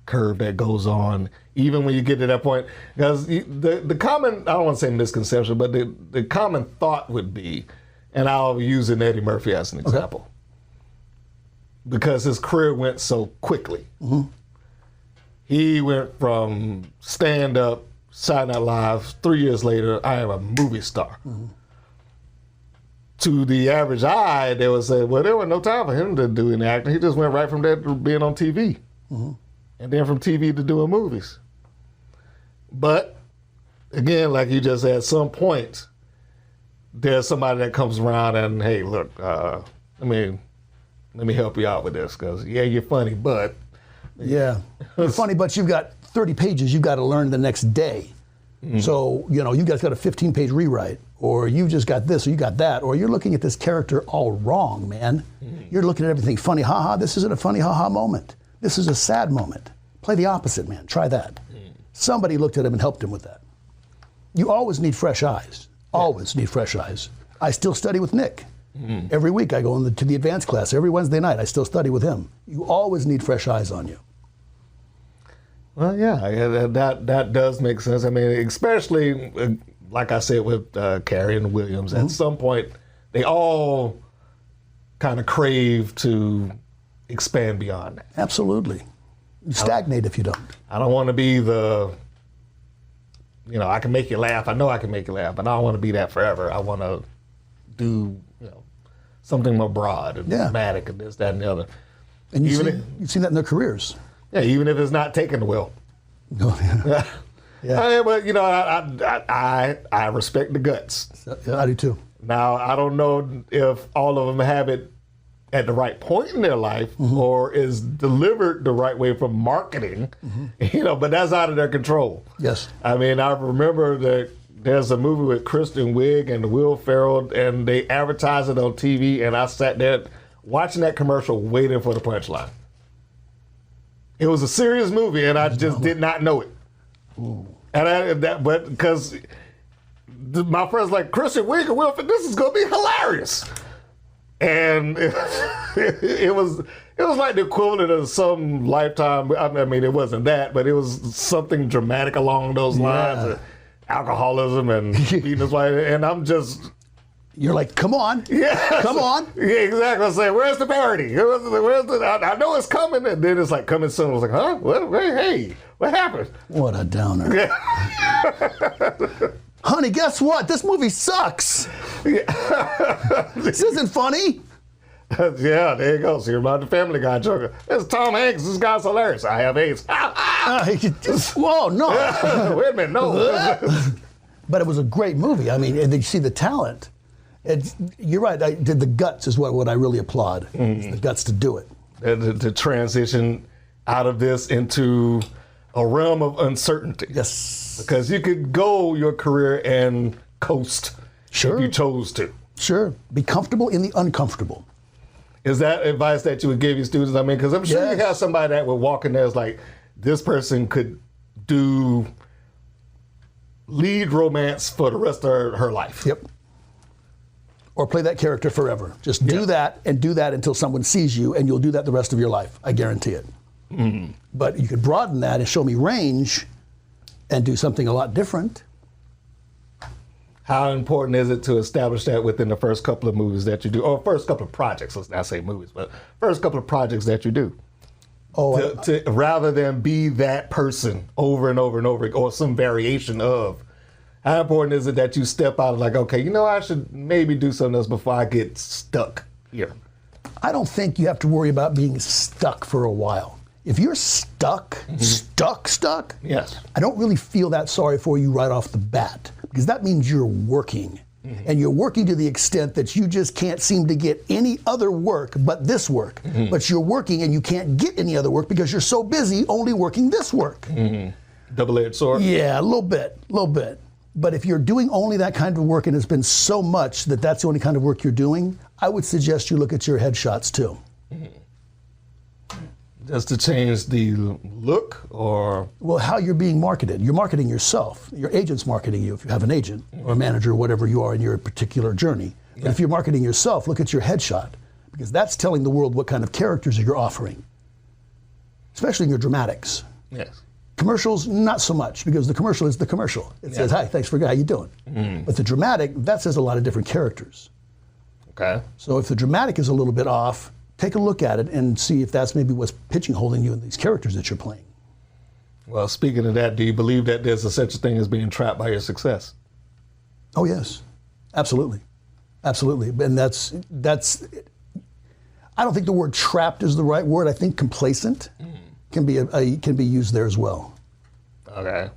Speaker 2: curve that goes on, even when you get to that point. Because the common, I don't want to say misconception, but the common thought would be, and I'll use Eddie Murphy as an example, because his career went so quickly. Mm-hmm. He went from stand-up, Saturday Night Live, 3 years later, I am a movie star. Mm-hmm. To the average eye, they would say, well, there was no time for him to do any acting. He just went right from that to being on TV. Mm-hmm. And then from TV to doing movies. But, again, like you just said, at some point, there's somebody that comes around and, hey, look, let me help you out with this, because, yeah, you're funny, but...
Speaker 3: Yeah, you're funny, but you've got 30 pages you've got to learn the next day. Mm-hmm. So, you guys got a 15-page rewrite, or you just got this, or you got that, or you're looking at this character all wrong, man. Mm-hmm. You're looking at everything funny, ha-ha. This isn't a funny, ha-ha moment. This is a sad moment. Play the opposite, man. Try that. Mm-hmm. Somebody looked at him and helped him with that. You always need fresh eyes. Always need fresh eyes. I still study with Nick. Mm-hmm. Every week I go to the advanced class. Every Wednesday night I still study with him. You always need fresh eyes on you.
Speaker 2: Well, yeah, that does make sense. I mean, especially, like I said, with Carey and Williams, mm-hmm. at some point, they all kind of crave to expand beyond that.
Speaker 3: Absolutely. You stagnate if you don't.
Speaker 2: I don't want to be I can make you laugh. I know I can make you laugh, but I don't want to be that forever. I want to do, something more broad and dramatic and this, that, and the other.
Speaker 3: And you've seen that in their careers.
Speaker 2: Yeah, even if it's not taken well.
Speaker 3: Oh, yeah.
Speaker 2: Yeah. But I respect the guts.
Speaker 3: Yeah, I do too.
Speaker 2: Now, I don't know if all of them have it at the right point in their life, mm-hmm. or is delivered the right way from marketing, mm-hmm. But that's out of their control.
Speaker 3: Yes.
Speaker 2: I mean, I remember that there's a movie with Kristen Wiig and Will Ferrell, and they advertised it on TV, and I sat there watching that commercial waiting for the punchline. It was a serious movie, and I just did not know it. Ooh. But because my friends like, Kristen Wiig and Will Ferrell, this is going to be hilarious. And it was like the equivalent of some Lifetime. I mean, it wasn't that, but it was something dramatic along those lines. Alcoholism and beating his wife, and I'm just...
Speaker 3: You're like, come on.
Speaker 2: Yeah.
Speaker 3: Come on.
Speaker 2: Yeah, exactly. I say, where's the parody? I know it's coming, and then it's like, coming soon. I was like, huh? Hey, what happened?
Speaker 3: What a downer. Yeah. Honey, guess what? This movie sucks. Yeah. This isn't funny.
Speaker 2: Yeah, there you go. So you're about the Family Guy joke. It's Tom Hanks. This guy's hilarious. I have AIDS.
Speaker 3: Whoa, no.
Speaker 2: Wait a minute, no.
Speaker 3: But it was a great movie. I mean, and you see the talent. You're right. The guts is what I really applaud. Mm-hmm. The guts to do it.
Speaker 2: To transition out of this into a realm of uncertainty.
Speaker 3: Yes.
Speaker 2: Because you could go your career and coast if you chose to.
Speaker 3: Sure. Be comfortable in the uncomfortable.
Speaker 2: Is that advice that you would give your students? I mean, because I'm sure you have somebody that would walk in there as like, this person could do lead romance for the rest of her life.
Speaker 3: Yep. Or play that character forever. Just do that and do that until someone sees you, and you'll do that the rest of your life. I guarantee it. Mm-hmm. But you could broaden that and show me range and do something a lot different.
Speaker 2: How important is it to establish that within the first couple of movies that you do, or first couple of projects, let's not say movies, but first couple of projects that you do? To rather than be that person over and over and over, or some variation of. How important is it that you step out and like, okay, I should maybe do something else before I get stuck here?
Speaker 3: I don't think you have to worry about being stuck for a while. If you're stuck, stuck,
Speaker 2: yes,
Speaker 3: I don't really feel that sorry for you right off the bat, because that means you're working. Mm-hmm. And you're working to the extent that you just can't seem to get any other work but this work. Mm-hmm. But you're working and you can't get any other work because you're so busy only working this work.
Speaker 2: Mm-hmm. Double-edged sword?
Speaker 3: Yeah, a little bit. But if you're doing only that kind of work and it's been so much that that's the only kind of work you're doing, I would suggest you look at your headshots too.
Speaker 2: Mm-hmm. Just to change the look, or?
Speaker 3: Well, how you're being marketed. You're marketing yourself. Your agent's marketing you if you have an agent, or a manager, whatever you are in your particular journey. But if you're marketing yourself, look at your headshot, because that's telling the world what kind of characters you're offering, especially in your dramatics.
Speaker 2: Yes.
Speaker 3: Commercials, not so much, because the commercial is the commercial. It says, hi, thanks for how you doing? But the dramatic, that says a lot of different characters.
Speaker 2: Okay.
Speaker 3: So if the dramatic is a little bit off, take a look at it and see if that's maybe what's pigeonholing you in these characters that you're playing.
Speaker 2: Well, speaking of that, do you believe that there's such a thing as being trapped by your success?
Speaker 3: Oh, yes. Absolutely. Absolutely. And that's I don't think the word trapped is the right word. I think complacent can be used there as well.
Speaker 2: Okay.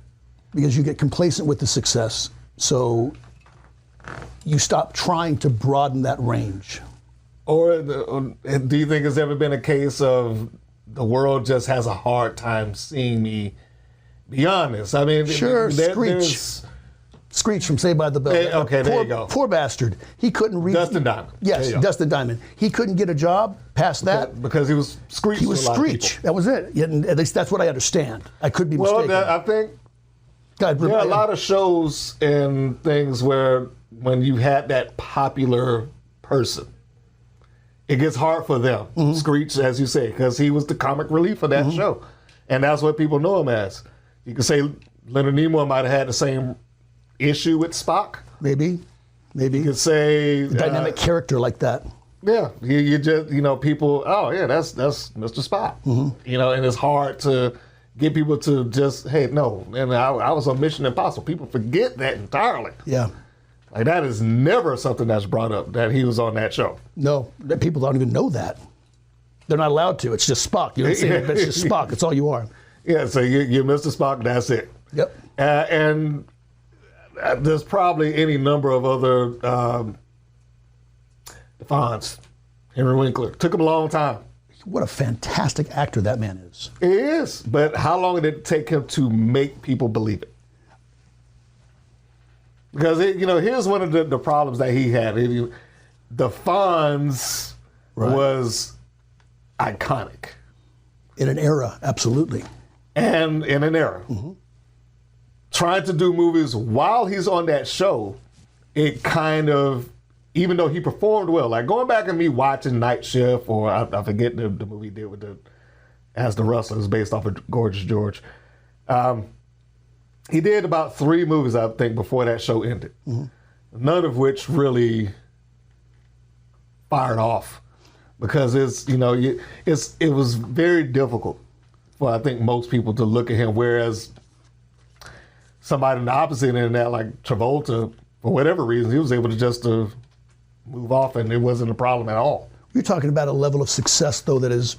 Speaker 3: Because you get complacent with the success, so you stop trying to broaden that range.
Speaker 2: Or do you think there's ever been a case of the world just has a hard time seeing me beyond this? I mean,
Speaker 3: sure, Screech from Saved by the Bell.
Speaker 2: Okay, there you go.
Speaker 3: Poor bastard. He couldn't read.
Speaker 2: Dustin Diamond.
Speaker 3: Yes, Dustin Diamond. He couldn't get a job past that.
Speaker 2: Because he was Screech.
Speaker 3: He was Screech. That was it. And at least that's what I understand. I could be mistaken.
Speaker 2: Well, I think there are a lot of shows and things where when you had that popular person, it gets hard for them. Screech, as you say, because he was the comic relief of that show. And that's what people know him as. You could say Leonard Nimoy might have had the same issue with Spock.
Speaker 3: Maybe.
Speaker 2: You could say
Speaker 3: a dynamic character like that.
Speaker 2: Yeah, you just people. Oh yeah, that's Mr. Spock. And it's hard to get people to just no. And I was on Mission Impossible. People forget that entirely.
Speaker 3: Yeah,
Speaker 2: like that is never something that's brought up that he was on that show.
Speaker 3: No, people don't even know that. They're not allowed to. It's just Spock. You don't say it, but it's just Spock. It's all you are.
Speaker 2: Yeah, so you're Mr. Spock. That's it.
Speaker 3: Yep.
Speaker 2: And there's probably any number of other Fonz. Henry Winkler. Took him a long time.
Speaker 3: What a fantastic actor that man is.
Speaker 2: He is. But how long did it take him to make people believe it? Because, here's one of the problems that he had. The Fonz was iconic.
Speaker 3: In an era, absolutely.
Speaker 2: And in an era. Trying to do movies while he's on that show, it kind of, even though he performed well, like going back and me watching Night Shift, or I forget the movie he did with as the Rustlers, based off of Gorgeous George. He did about 3 movies, I think, before that show ended. None of which really fired off, because it was very difficult for, I think, most people to look at him, whereas somebody on the opposite end of that, like Travolta, for whatever reason, he was able to just move off, and it wasn't a problem at all.
Speaker 3: You're talking about a level of success, though, that is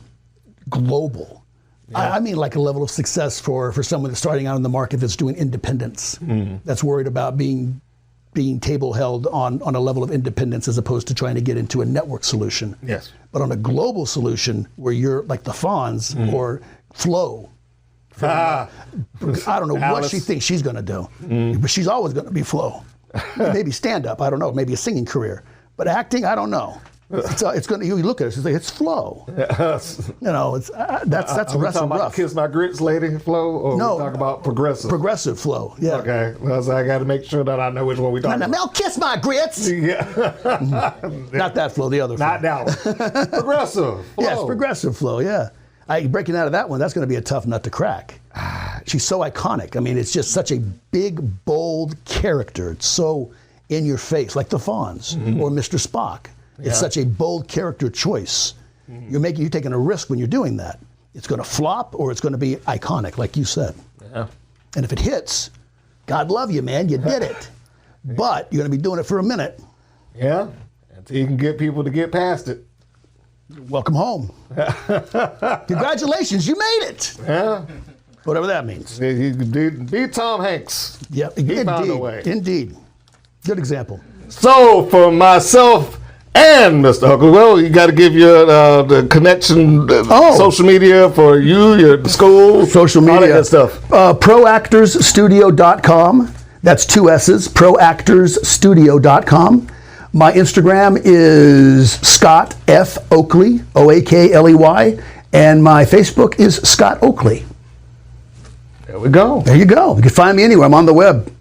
Speaker 3: global. Yeah. I mean like a level of success for someone that's starting out in the market that's doing independence, that's worried about being table held on a level of independence as opposed to trying to get into a network solution.
Speaker 2: Yes.
Speaker 3: But on a global solution where you're like the Fonz or Flo, I don't know what she thinks she's going to do, but she's always going to be Flo. Maybe stand up, I don't know, maybe a singing career. But acting, I don't know. It's going to. You look at it, it's Flo.
Speaker 2: Yes.
Speaker 3: That's
Speaker 2: talking
Speaker 3: rough.
Speaker 2: About Kiss My Grits lady Flo, or
Speaker 3: no,
Speaker 2: we talk about progressive?
Speaker 3: Progressive Flo. Yeah.
Speaker 2: Okay. Well, so I got to make sure that I know which one we talking about.
Speaker 3: Mel, Kiss My Grits.
Speaker 2: Yeah.
Speaker 3: Not that Flo, the other Flo.
Speaker 2: Not that one. Progressive Flo.
Speaker 3: Yes, progressive Flo. Yeah. Breaking out of that one, that's going to be a tough nut to crack. She's so iconic. I mean, it's just such a big, bold character. It's so in your face, like the Fonz or Mr. Spock. It's such a bold character choice. You're taking a risk when you're doing that. It's going to flop, or it's going to be iconic, like you said.
Speaker 2: Yeah.
Speaker 3: And if it hits, God love you, man. You did it. But you're going to be doing it for a minute.
Speaker 2: Yeah. Until you can get people to get past it.
Speaker 3: Welcome home. Congratulations, you made it.
Speaker 2: Yeah.
Speaker 3: Whatever that means.
Speaker 2: Be Tom Hanks.
Speaker 3: Yep.
Speaker 2: He found a way.
Speaker 3: Indeed. Good example.
Speaker 2: So for myself and Mr. Oakley, well, you got to give your the connection, social media for you, your school,
Speaker 3: social media,
Speaker 2: all that good stuff.
Speaker 3: ProActorsStudio.com. That's 2 S's. ProActorsStudio.com. My Instagram is Scott F. Oakley, Oakley, and my Facebook is Scott Oakley.
Speaker 2: There we go.
Speaker 3: There you go. You can find me anywhere. I'm on the web.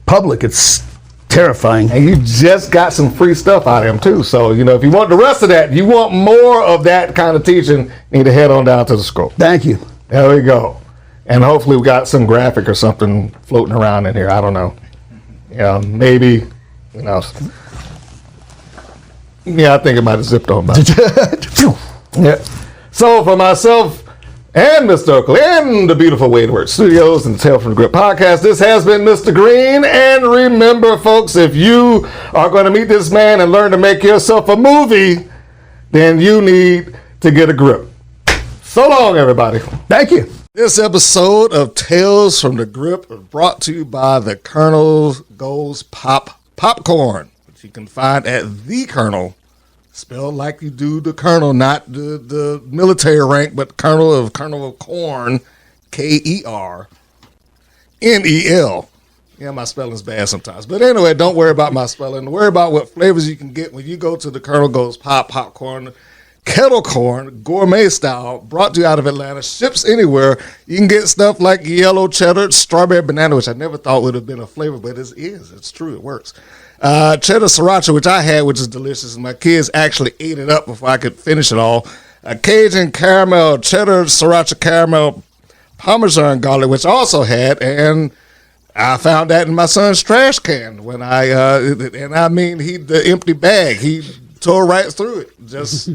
Speaker 3: Public. It's terrifying.
Speaker 2: And you just got some free stuff out of him too. So, if you want the rest of that, you want more of that kind of teaching, you need to head on down to the school.
Speaker 3: Thank you.
Speaker 2: There we go. And hopefully we got some graphic or something floating around in here. I don't know. Maybe, Yeah, I think it might have zipped on by. Yeah. So for myself and Mr. Oakley and the beautiful WadeWorksStudios and the Tale from the Grip podcast, this has been Mr. Green. And remember, folks, if you are going to meet this man and learn to make yourself a movie, then you need to get a grip. So long, everybody.
Speaker 3: Thank you.
Speaker 2: This episode of Tales from the Grip is brought to you by the Colonel Goes Popcorn, which you can find at The Colonel, spelled like you do the Colonel, not the military rank, but Colonel of Corn, Kernel. Yeah, my spelling's bad sometimes. But anyway, don't worry about my spelling. Worry about what flavors you can get when you go to the Colonel Goes Popcorn. Kettle corn, gourmet style, brought to you out of Atlanta, ships anywhere. You can get stuff like yellow cheddar, strawberry banana, which I never thought would have been a flavor, but it is. It's true. It works. Cheddar sriracha, which I had, which is delicious. My kids actually ate it up before I could finish it all. Cajun caramel, cheddar sriracha caramel, Parmesan garlic, which I also had, and I found that in my son's trash can when the empty bag. He tore right through it. Just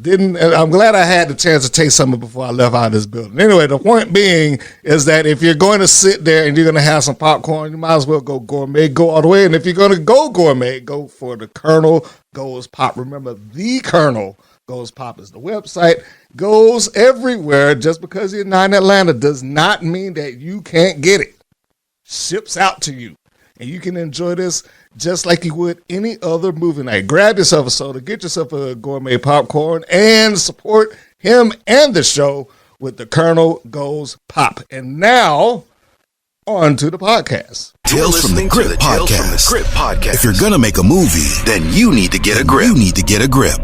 Speaker 2: didn't. I'm glad I had the chance to taste some of it before I left out of this building. Anyway, the point being is that if you're going to sit there and you're going to have some popcorn, you might as well go gourmet, go all the way. And if you're going to go gourmet, go for the Colonel Goes Pop. Remember, the Colonel Goes Pop is the website. Goes everywhere. Just because you're not in Atlanta does not mean that you can't get it. Ships out to you. And you can enjoy this just like you would any other movie night. Grab yourself a soda, get yourself a gourmet popcorn, and support him and the show with the Colonel Goes Pop. And now, on to the podcast.
Speaker 1: Tales from the Grip podcast. If you're going to make a movie, then you need to get a grip.